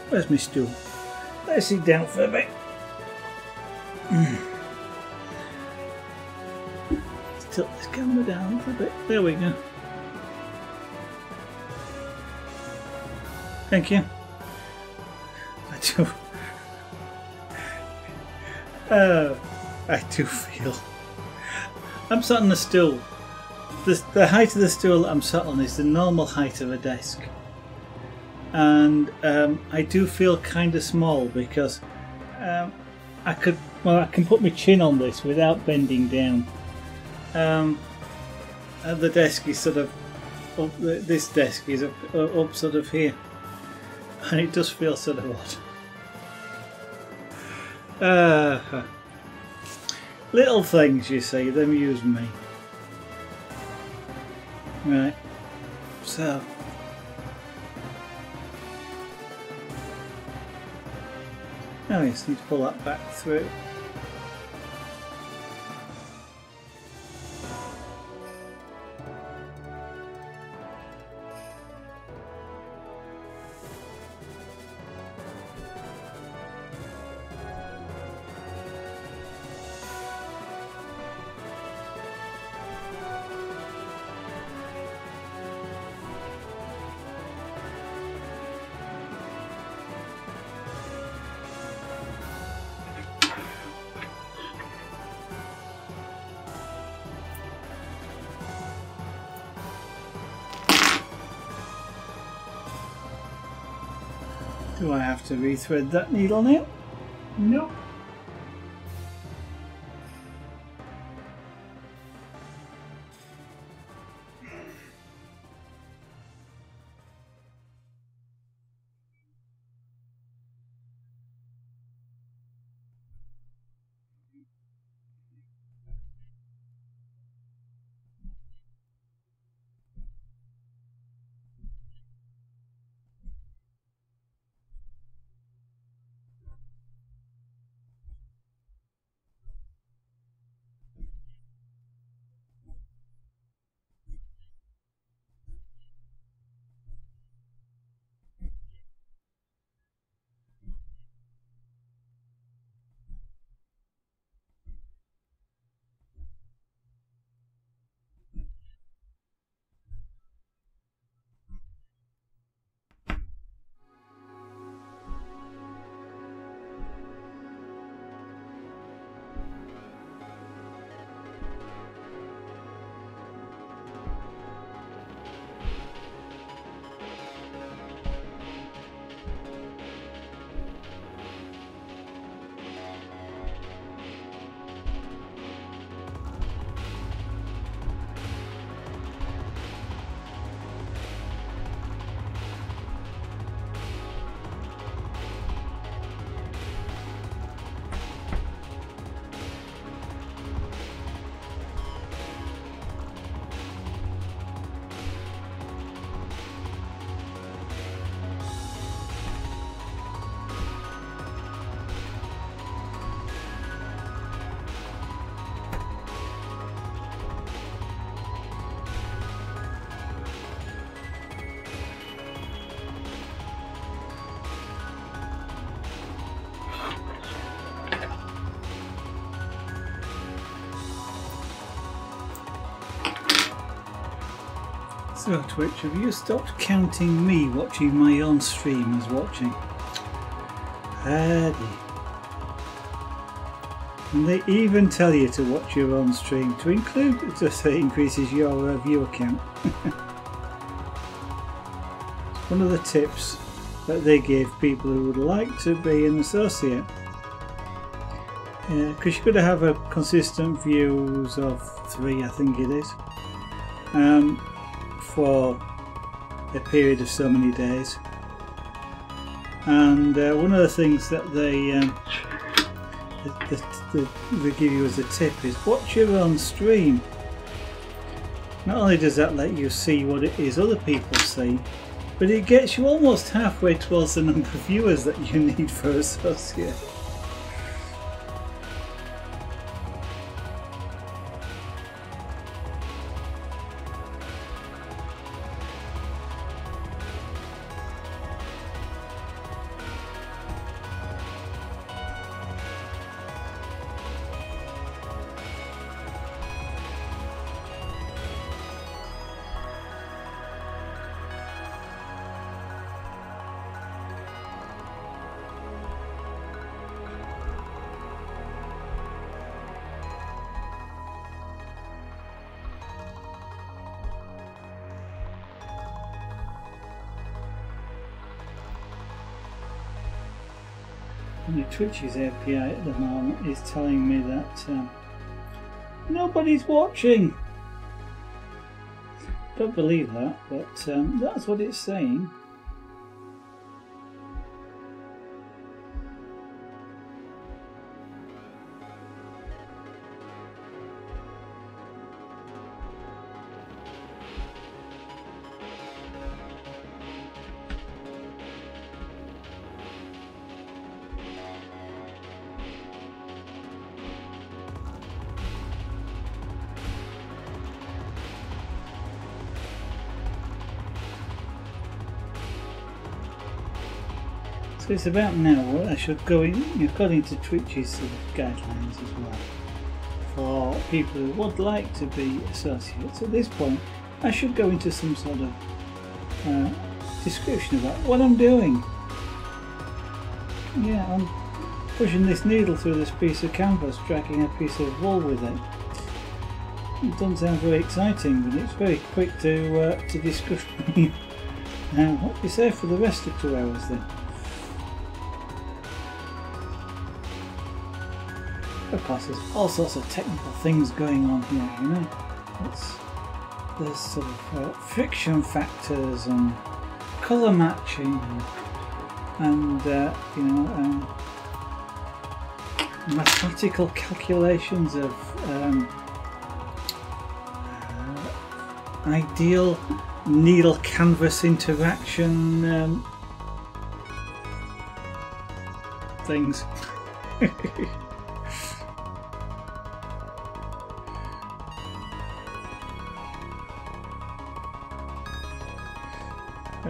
Speaker 1: Where's my stool? Let's sit down for a bit. Let's tilt this camera down a little bit. There we go. Thank you. I do feel I'm sat on a stool. The height of the stool I'm sat on is the normal height of a desk, and I do feel kind of small because I can put my chin on this without bending down. And the desk is sort of up. This desk is up sort of here, and it does feel sort of odd. Little things, you see, they amuse me. Right, so oh yes, need to pull that back through. Do I have to rethread that needle now? No. So Twitch, have you stopped counting me watching my own stream as watching? Hardy. And they even tell you to watch your own stream to include, just so it increases your viewer count. One of the tips that they give people who would like to be an associate. Yeah, because you've got to have a consistent views of 3, I think it is, for a period of so many days. And one of the things that they give you as a tip is watch your own stream. Not only does that let you see what it is other people see, but it gets you almost halfway towards the number of viewers that you need for associate. Twitch's API at the moment is telling me that nobody's watching. Don't believe that, but that's what it's saying. So it's about now what I should go in, according to Twitch's sort of guidelines as well, for people who would like to be associates. At this point, I should go into some sort of description about what I'm doing. Yeah, I'm pushing this needle through this piece of canvas, dragging a piece of wool with it. It doesn't sound very exciting, but it's very quick to discuss. What do you say for the rest of 2 hours then? Of course, there's all sorts of technical things going on here, you know. There's sort of friction factors and colour matching and you know, mathematical calculations of ideal needle canvas interaction things.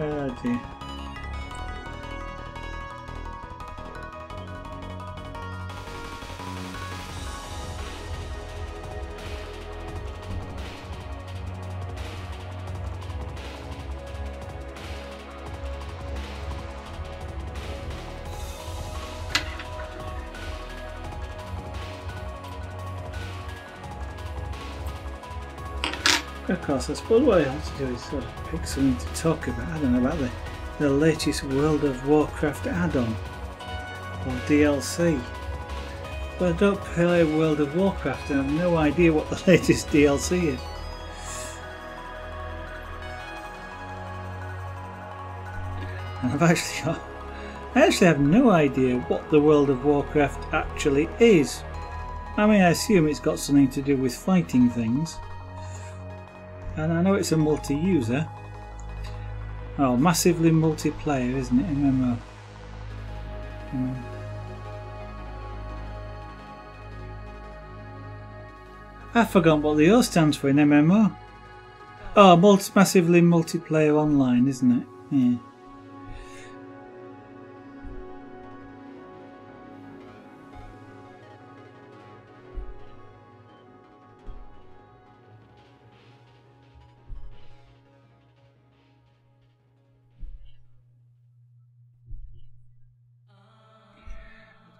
Speaker 1: Oh dear. Of course, I suppose what I have to do is sort of pick something to talk about. I don't know about the latest World of Warcraft add-on or DLC. But I don't play World of Warcraft and I have no idea what the latest DLC is. And I actually have no idea what the World of Warcraft actually is. I mean, I assume it's got something to do with fighting things. And I know it's a multi-user. Oh, massively multiplayer, isn't it? MMO. I've forgotten what the O stands for in MMO. Oh, massively multiplayer online, isn't it? Yeah.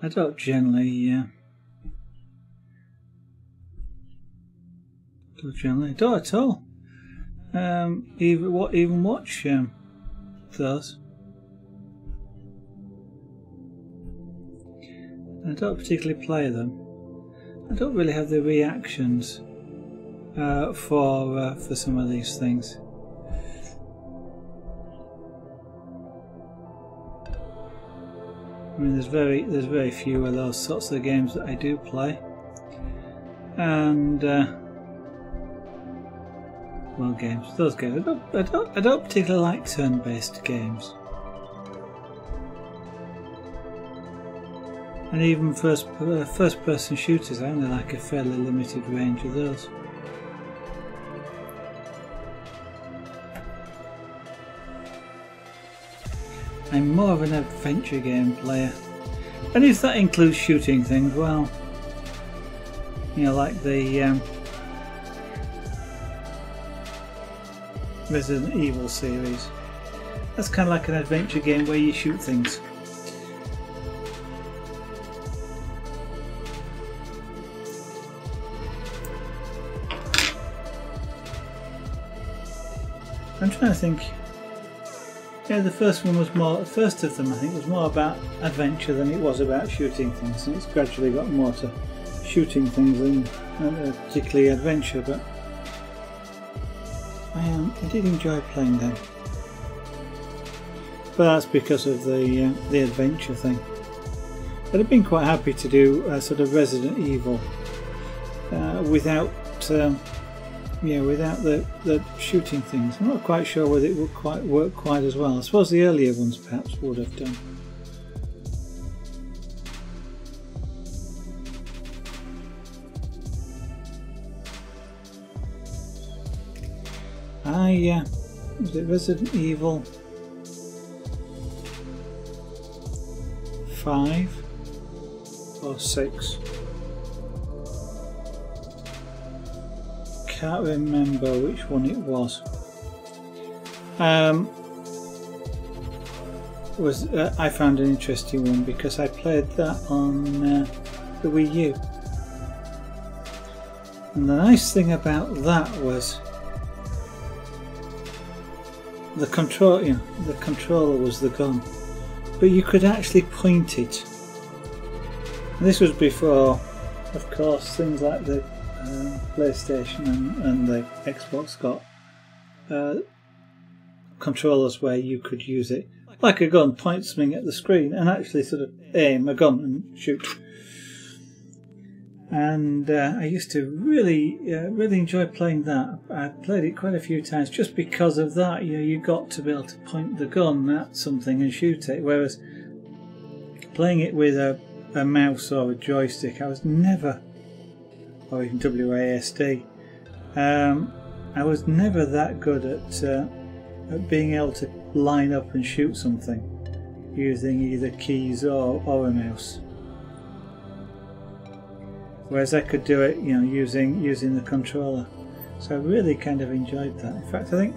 Speaker 1: I don't generally don't at all even watch those. I don't particularly play them. I don't really have the reactions for some of these things. I mean, there's very few of those sorts of games that I do play, and well, those games. I don't particularly like turn-based games, and even first-person shooters. I only like a fairly limited range of those. I'm more of an adventure game player, and if that includes shooting things, well, you know, like the Resident Evil series. That's kind of like an adventure game where you shoot things. I'm trying to think. Yeah, the first one was more. The first of them, I think, was more about adventure than it was about shooting things, and it's gradually got more to shooting things than particularly adventure. But I did enjoy playing them, but that's because of the adventure thing. But I've been quite happy to do a sort of Resident Evil without. Without the shooting things. I'm not quite sure whether it would quite work quite as well. I suppose the earlier ones perhaps would have done. Was it Resident Evil 5 or 6? Can't remember which one it was. I found an interesting one because I played that on the Wii U, and the nice thing about that was the controller was the gun, but you could actually point it. And this was before, of course, things like the PlayStation and the Xbox got controllers where you could use it like a gun, point something at the screen and actually sort of aim a gun and shoot. And I used to really enjoy playing that. I played it quite a few times just because of that. You know, you got to be able to point the gun at something and shoot it, whereas playing it with a mouse or a joystick, I was never, or even WASD, I was never that good at being able to line up and shoot something using either keys or a mouse. Whereas I could do it, you know, using the controller. So I really kind of enjoyed that. In fact, I think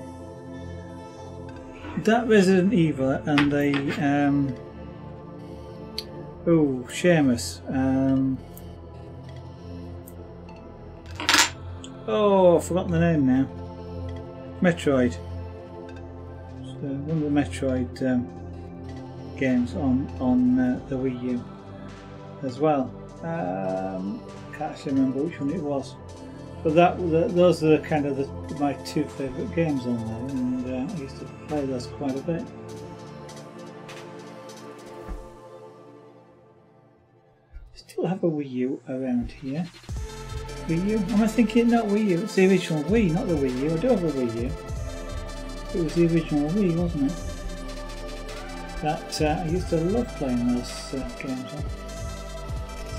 Speaker 1: that Resident Evil and the Seamus. I've forgotten the name now. Metroid. One of the Metroid games on the Wii U as well. Can't actually remember which one it was, but those are kind of my two favourite games on there, and I used to play those quite a bit. Still have a Wii U around here. Wii U? Am I thinking not Wii U? It's the original Wii, not the Wii U. I do have a Wii U. It was the original Wii, wasn't it? That I used to love playing those games on.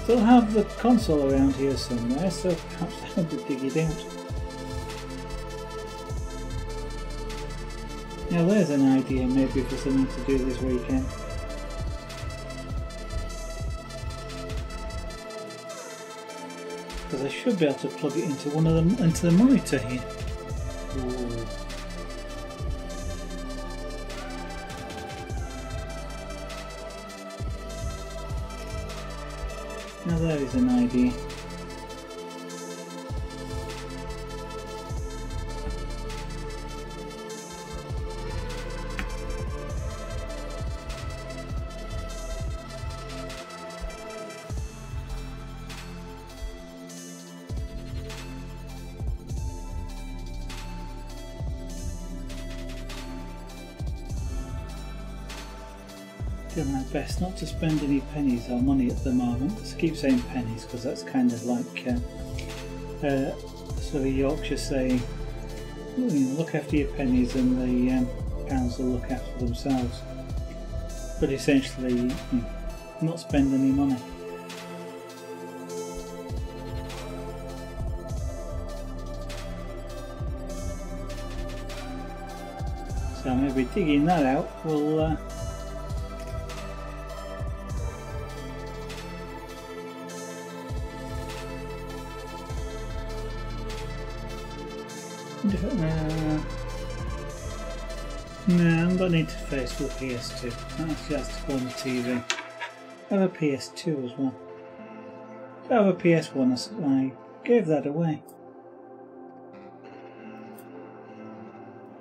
Speaker 1: Still have the console around here somewhere, so perhaps I have to dig it out. Now there's an idea maybe for something to do this weekend. Because I should be able to plug it into one of them, into the monitor here. Ooh. Now there is an idea. Doing my best not to spend any pennies or money at the moment. Just keep saying pennies because that's kind of like sort of Yorkshire saying, look after your pennies and the pounds will look after themselves. But essentially, not spend any money. So maybe digging that out will no, I'm going to interface with the PS2. That actually has to go on the TV. I have a PS2 as well. I have a PS1, I gave that away.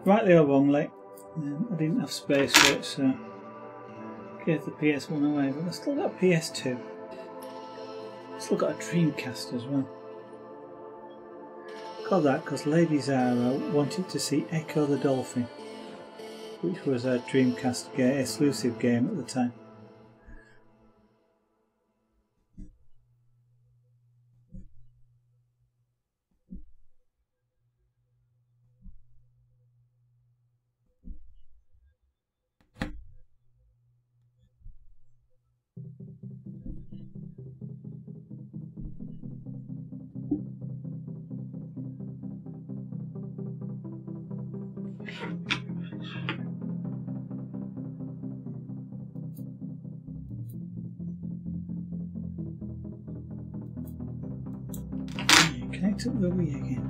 Speaker 1: Rightly or wrongly, I didn't have space for it, so I gave the PS1 away, but I still got a PS2. Still got a Dreamcast as well. Got that because Lady Zara wanted to see Echo the Dolphin, which was a Dreamcast exclusive game at the time. Connect up the Wii again.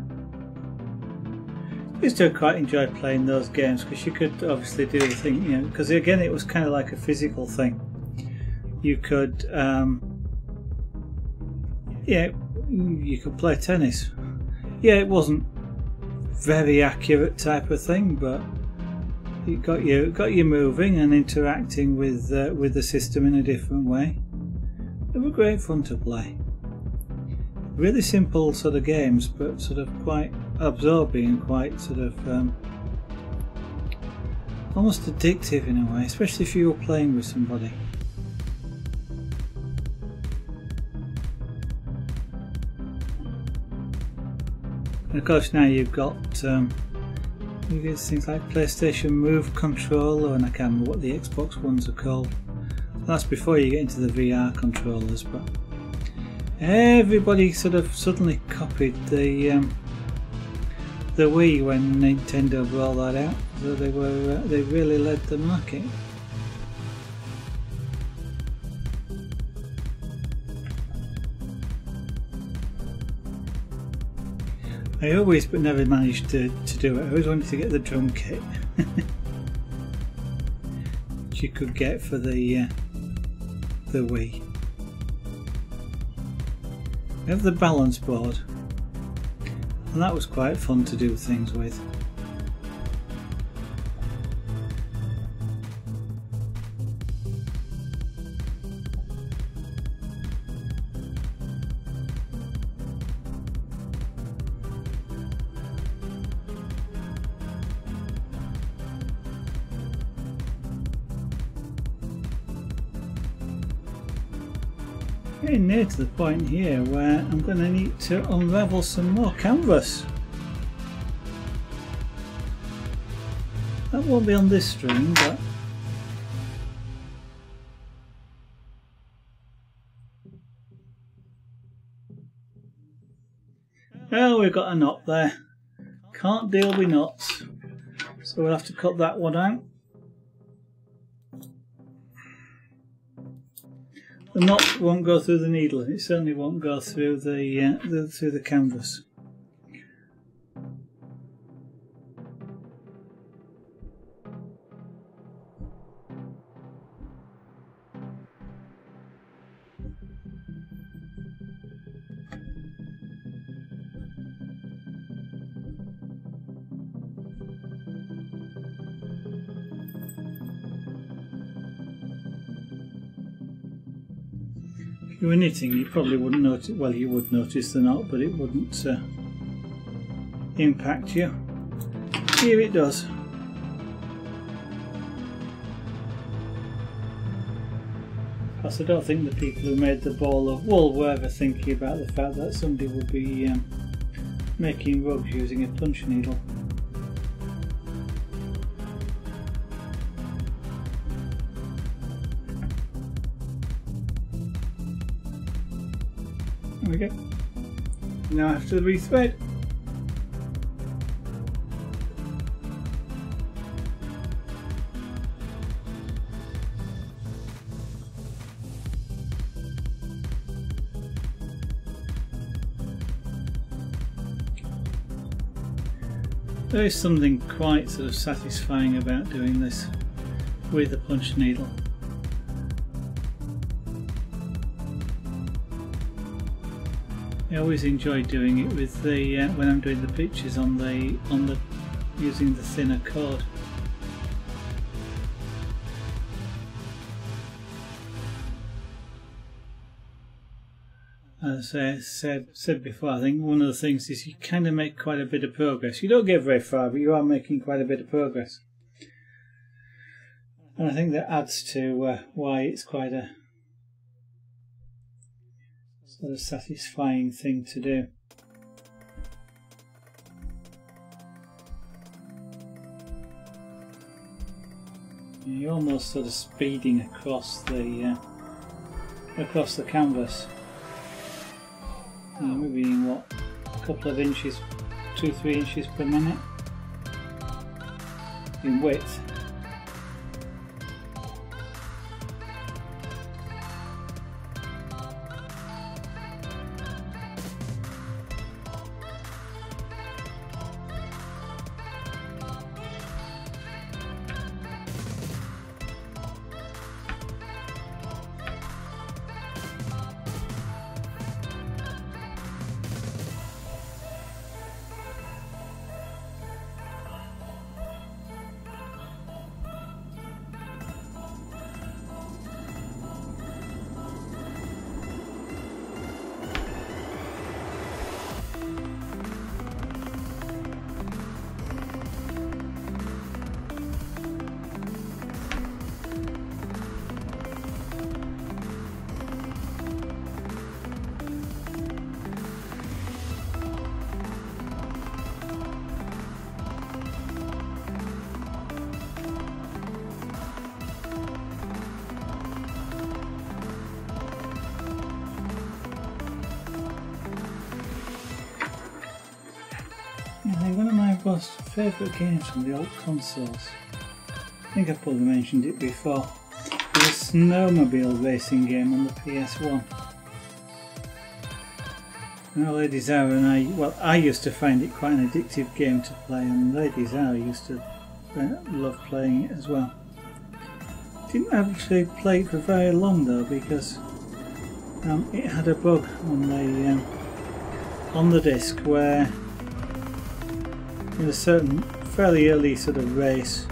Speaker 1: I used to quite enjoy playing those games because you could obviously do the thing, because again it was kind of like a physical thing. You could, you could play tennis. Yeah, it wasn't very accurate type of thing, but it got you moving and interacting with the system in a different way. They were great fun to play. Really simple sort of games, but sort of quite absorbing and quite sort of almost addictive in a way, especially if you were playing with somebody. And of course now you've got things like PlayStation Move Controller, and I can't remember what the Xbox ones are called. That's before you get into the VR controllers, but everybody sort of suddenly copied the Wii when Nintendo brought that out. So they really led the market. I always but never managed to do it. I always wanted to get the drum kit, which you could get for the Wii. I have the balance board, and that was quite fun to do things with. Getting near to the point here where I'm going to need to unravel some more canvas. That won't be on this string, but well, we've got a knot there. Can't deal with knots, so we'll have to cut that one out. The knot won't go through the needle. It certainly won't go through the canvas. you were knitting, you probably wouldn't notice. Well, you would notice the knot, but it wouldn't impact you. Here it does. Plus, I don't think the people who made the ball of wool were ever thinking about the fact that somebody would be making rugs using a punch needle. There we go. Now I have to rethread. There is something quite sort of satisfying about doing this with a punch needle. I always enjoy doing it with the when I'm doing the pictures on the using the thinner cord. As I said before, I think one of the things is you kind of make quite a bit of progress. You don't get very far, but you are making quite a bit of progress. And I think that adds to why it's quite a sort of satisfying thing to do. You're almost sort of speeding across the canvas. Maybe in what, a couple of inches, 2-3 inches per minute in width. I think one of my most favourite games from the old consoles, I think I've probably mentioned it before, was a snowmobile racing game on the PS1. Now Lady Zara and I used to find it quite an addictive game to play, and Lady Zara used to love playing it as well. Didn't actually play it for very long though, because it had a bug on the disc where in a certain fairly early sort of race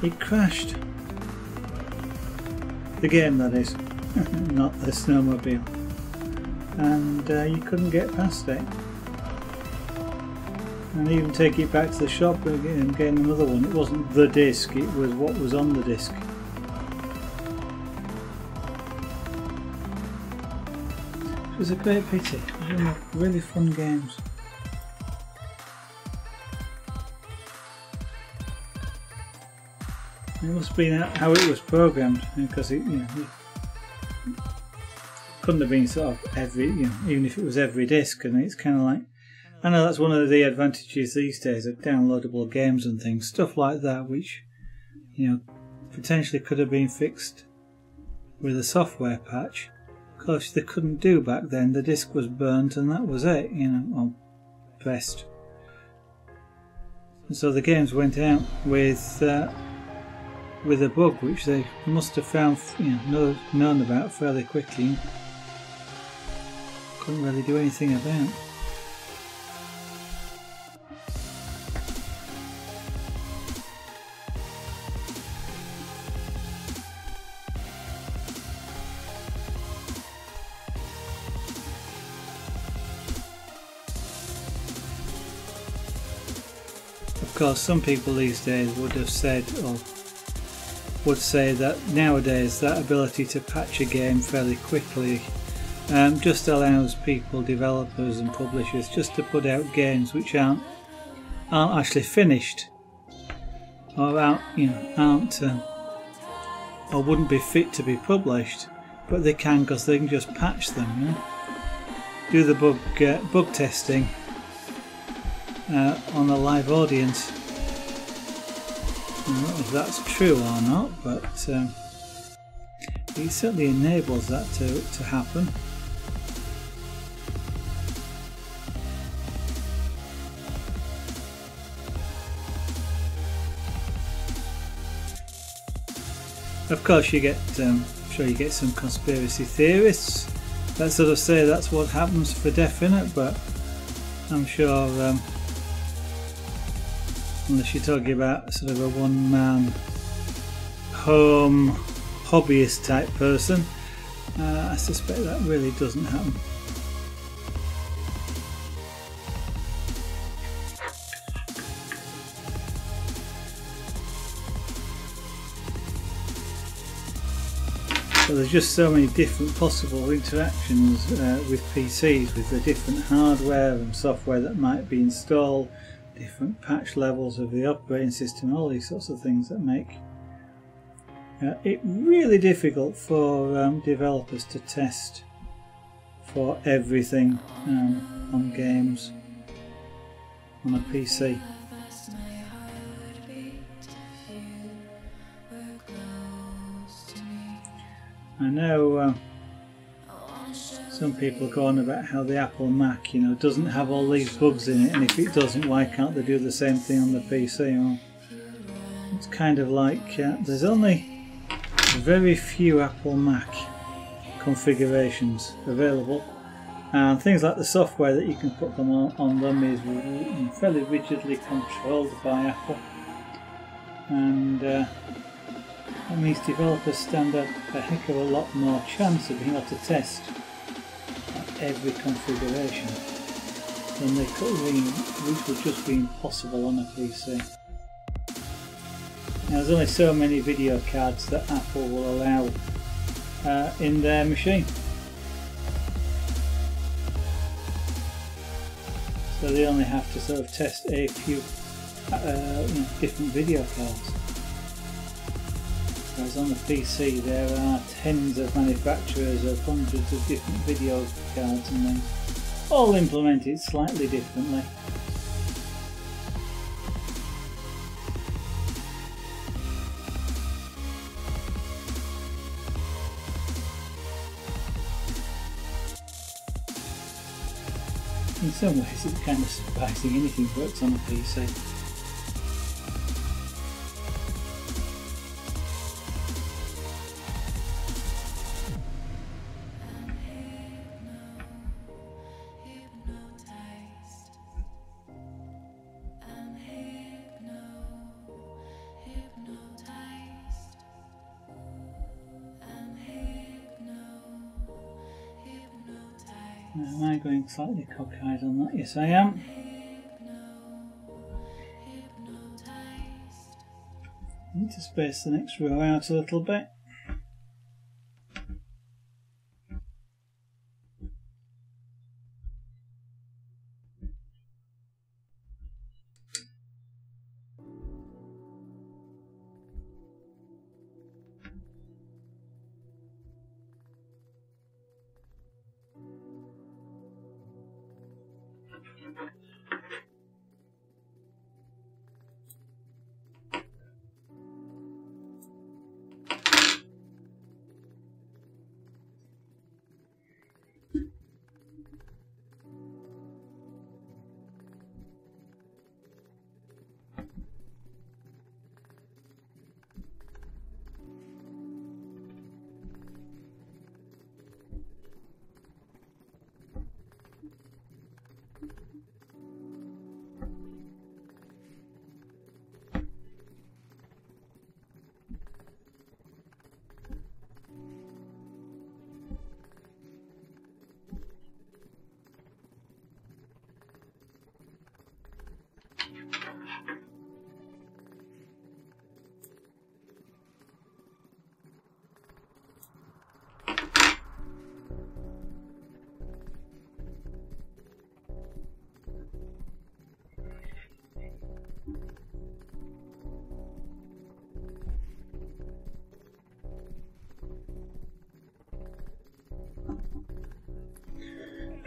Speaker 1: it crashed. The game, that is, not the snowmobile, and you couldn't get past it. And even take it back to the shop and get another one. It wasn't the disc, it was what was on the disc. It was a great pity. They were really fun games. It must have been how it was programmed, because it couldn't have been sort of every, even if it was every disc. And it's kind of like, I know that's one of the advantages these days of downloadable games and things, stuff like that, which potentially could have been fixed with a software patch. Of course, they couldn't do back then. The disc was burnt, and that was it. Or pressed. And so the games went out with a bug which they must have found, known about fairly quickly. Couldn't really do anything about. course, some people these days would have said, or would say that nowadays that ability to patch a game fairly quickly just allows people, developers and publishers, just to put out games which aren't actually finished, or aren't or wouldn't be fit to be published, but they can, because they can just patch them, do the bug testing on a live audience. I don't know if that's true or not, but it certainly enables that to happen. Of course, you get, I'm sure you get some conspiracy theorists that sort of say that's what happens for definite, but I'm sure, unless you're talking about sort of a one-man home hobbyist type person, I suspect that really doesn't happen. So there's just so many different possible interactions with PCs, with the different hardware and software that might be installed, different patch levels of the operating system, all these sorts of things that make it really difficult for developers to test for everything on games on a PC. I know some people go on about how the Apple Mac, doesn't have all these bugs in it, and if it doesn't, why can't they do the same thing on the PC? Well, it's kind of like there's only very few Apple Mac configurations available, and things like the software that you can put them on them is fairly rigidly controlled by Apple, and that means developers stand a heck of a lot more chance of being able to test every configuration than they could, which would just be impossible on a PC. Now, there's only so many video cards that Apple will allow in their machine, so they only have to sort of test a few different video cards. Whereas on the PC there are tens of manufacturers of hundreds of different video cards, and they all implemented slightly differently. In some ways it's kind of surprising anything works on a PC. Am I going slightly cockeyed on that? Yes, I am. I need to space the next row out a little bit.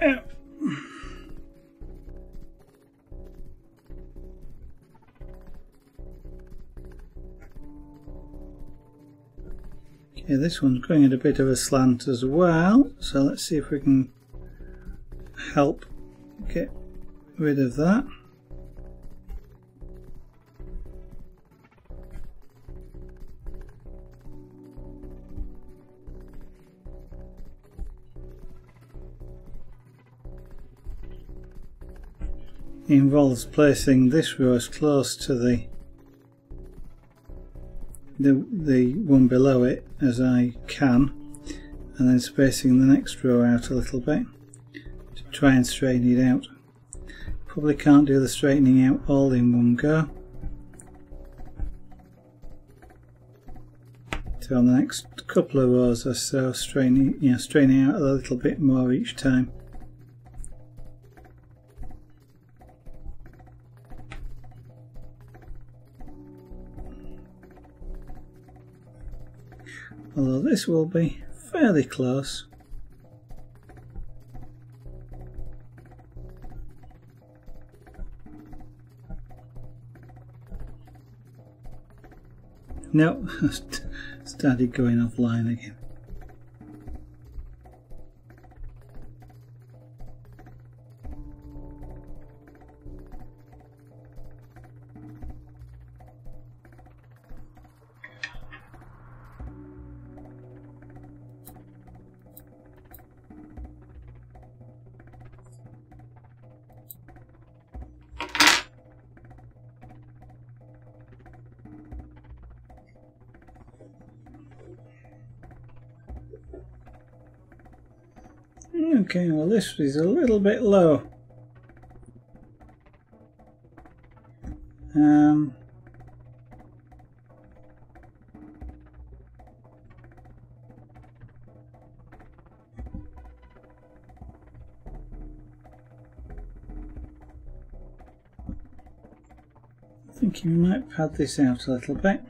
Speaker 1: Yeah. Okay, this one's going at a bit of a slant as well, so let's see if we can help get rid of that. It involves placing this row as close to the one below it as I can, and then spacing the next row out a little bit to try and straighten it out. Probably can't do the straightening out all in one go, so on the next couple of rows or so, straightening out a little bit more each time. Although this will be fairly close. No, started going offline again. Okay, well this is a little bit low. I think you might pad this out a little bit.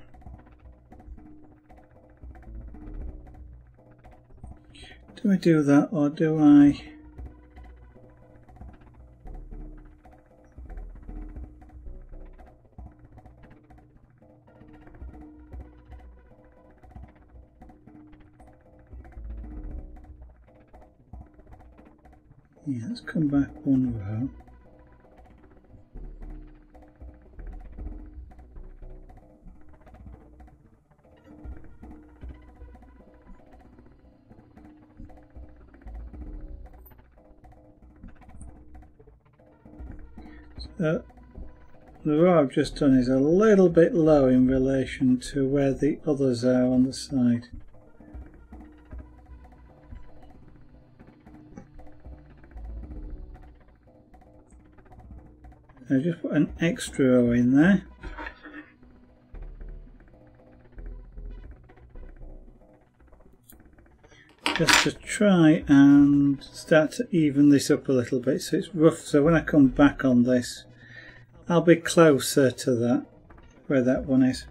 Speaker 1: Do I do that, or do I... Yeah, let's come back one row. The row I've just done is a little bit low in relation to where the others are on the side. I just put an extra row in there. Just to try and start to even this up a little bit so it's rough, so when I come back on this I'll be closer to that, where that one is.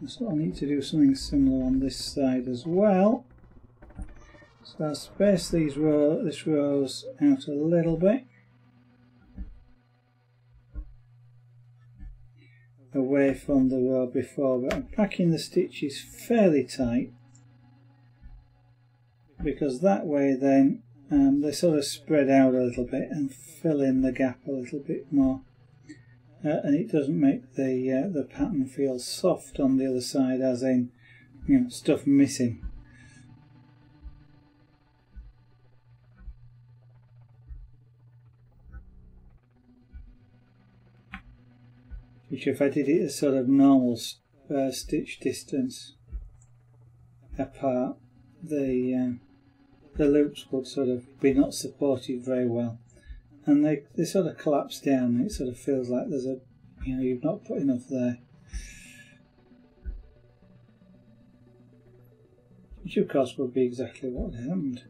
Speaker 1: So I need to do something similar on this side as well. So I'll space this rows out a little bit away from the row before, but I'm packing the stitches fairly tight because that way then they sort of spread out a little bit and fill in the gap a little bit more. And it doesn't make the pattern feel soft on the other side, as in, you know, stuff missing. Which, if I did it at sort of normal stitch distance apart, the loops would sort of be not supported very well. And they sort of collapse down, and it sort of feels like there's a, you know, you've not put enough there. Which of course would be exactly what happened.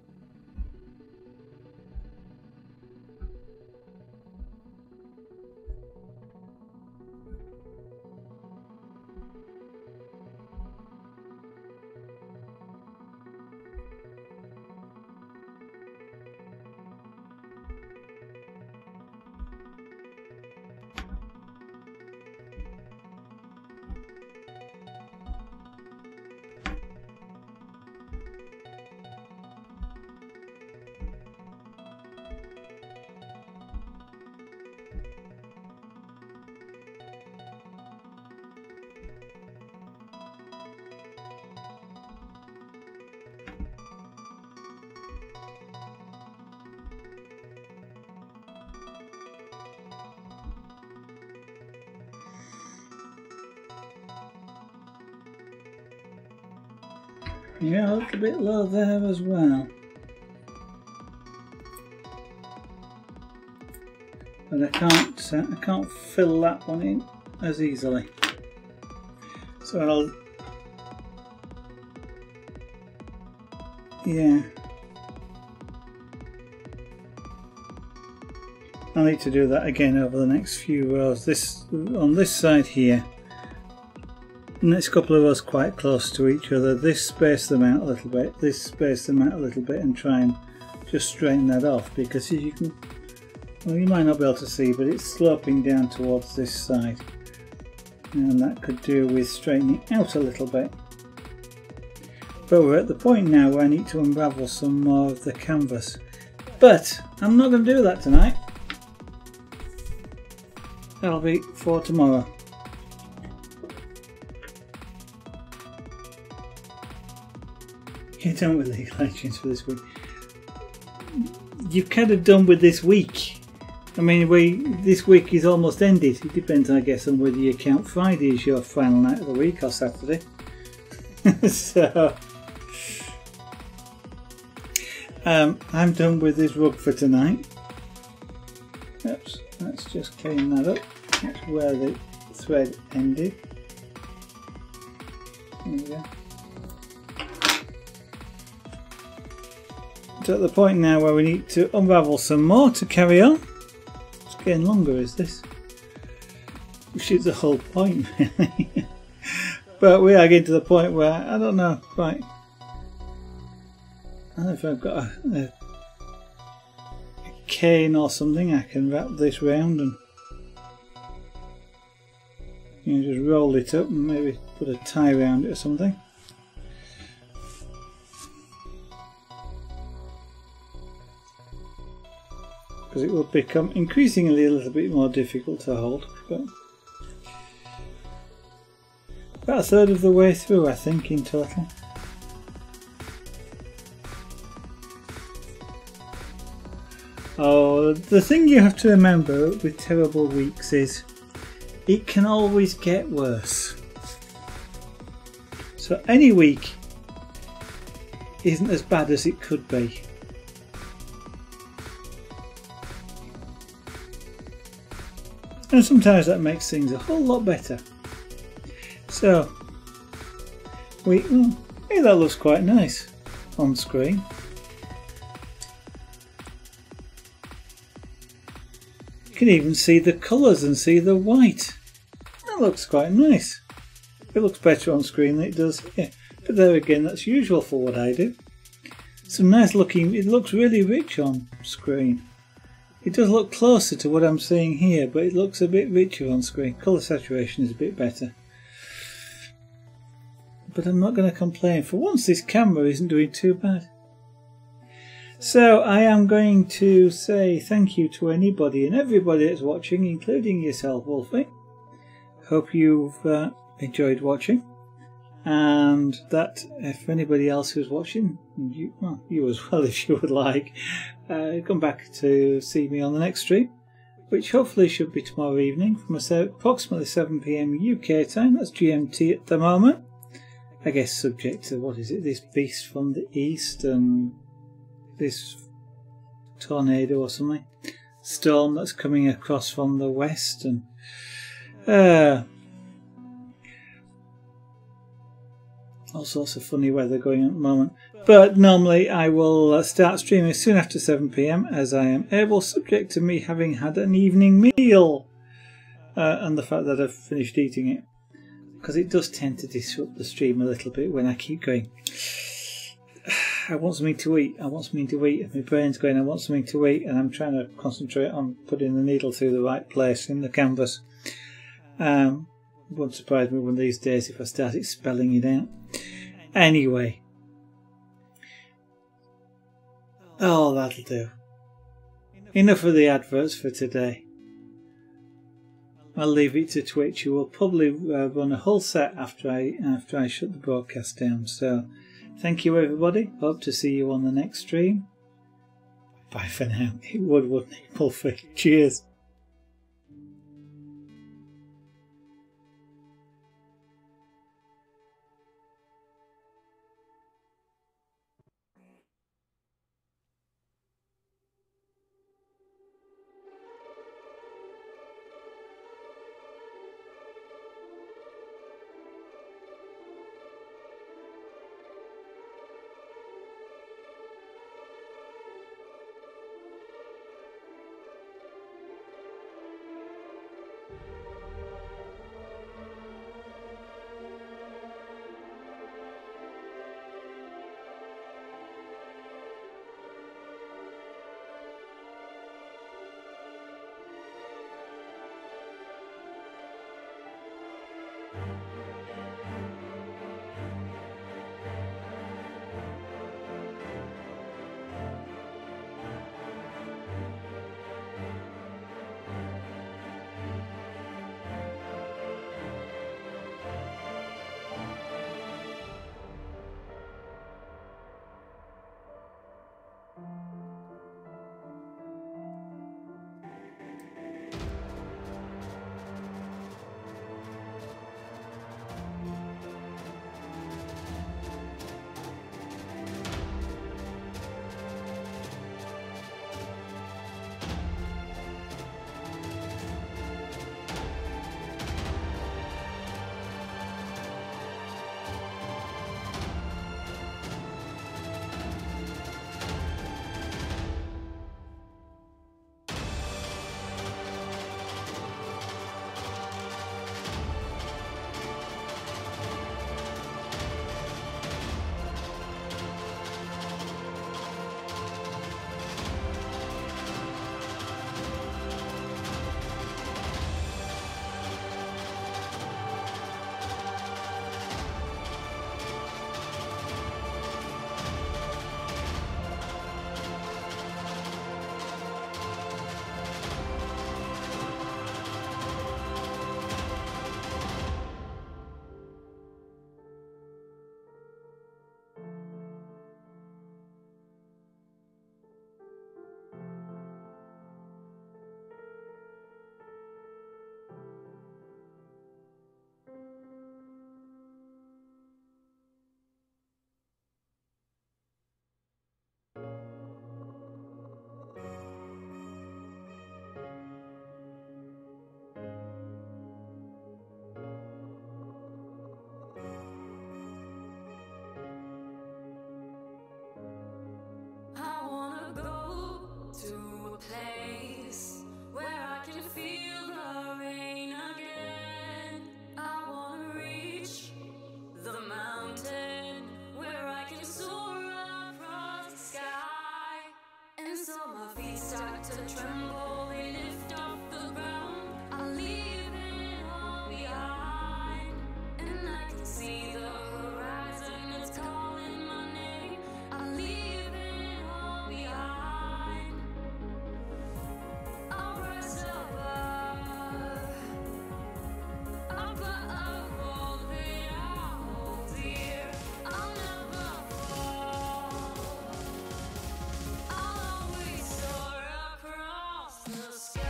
Speaker 1: Yeah, a little bit low there as well. But I can't fill that one in as easily. So I'll need to do that again over the next few rows. On this side here, the next couple of rows quite close to each other. This space them out a little bit, this space them out a little bit, and try and just straighten that off, because as you can, well, you might not be able to see, but it's sloping down towards this side, and that could do with straightening out a little bit. But we're at the point now where I need to unravel some more of the canvas, but I'm not going to do that tonight. That'll be for tomorrow. You're done with the collections for this week. You've kind of done with this week. I mean, this week is almost ended. It depends, I guess, on whether you count Friday as your final night of the week or Saturday. So, I'm done with this rug for tonight. Oops, let's just clean that up. That's where the thread ended. There we go. So at the point now where we need to unravel some more to carry on. It's getting longer, is this? Which is the whole point, really. But we are getting to the point where I don't know quite. I don't know if I've got a cane or something I can wrap this round and just roll it up and maybe put a tie around it or something. Because it will become increasingly a little bit more difficult to hold. But about a third of the way through, I think, in total. Oh, the thing you have to remember with terrible weeks is it can always get worse. So any week isn't as bad as it could be. And sometimes that makes things a whole lot better. So, hey, that looks quite nice on screen. You can even see the colours and see the white. That looks quite nice. It looks better on screen than it does here. But there again, that's usual for what I do. Some nice looking, it looks really rich on screen. It does look closer to what I'm seeing here, but it looks a bit richer on screen. Colour saturation is a bit better. But I'm not going to complain. For once, this camera isn't doing too bad. So I am going to say thank you to anybody and everybody that's watching, including yourself, Wolfie. Hope you've enjoyed watching. And that if anybody else who's watching, you as well if you would like, come back to see me on the next stream, which hopefully should be tomorrow evening from approximately 7 PM UK time. That's GMT at the moment. I guess subject to, what is it, this beast from the east and this tornado or something, storm that's coming across from the west, and all sorts of funny weather going on at the moment. But normally I will start streaming soon after 7 PM as I am able, subject to me having had an evening meal and the fact that I've finished eating it, because it does tend to disrupt the stream a little bit when I keep going, I want something to eat, I want something to eat, and my brain's going, I want something to eat, and I'm trying to concentrate on putting the needle through the right place in the canvas. Won't surprise me one of these days if I started spelling it out. Anyway. Oh, that'll do. Enough of the adverts for today. I'll leave it to Twitch, who will probably run a whole set after I shut the broadcast down. So, thank you everybody. Hope to see you on the next stream. Bye for now. It would, wouldn't it, Wolfie? Cheers.
Speaker 2: start to tremble, they lift off the ground. I leave it all behind, and I can see the horizon, it's calling my name. I leave it all behind. I'll rise above, I'll put up all that I hold dear. I'll never fall, I'll always soar across the sky.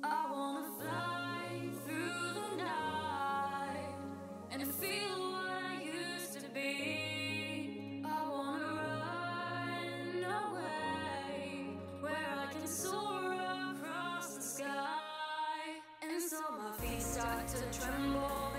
Speaker 2: I wanna fly through the night and feel what I used to be. I wanna run away where I can soar across the sky. And so my feet start to tremble.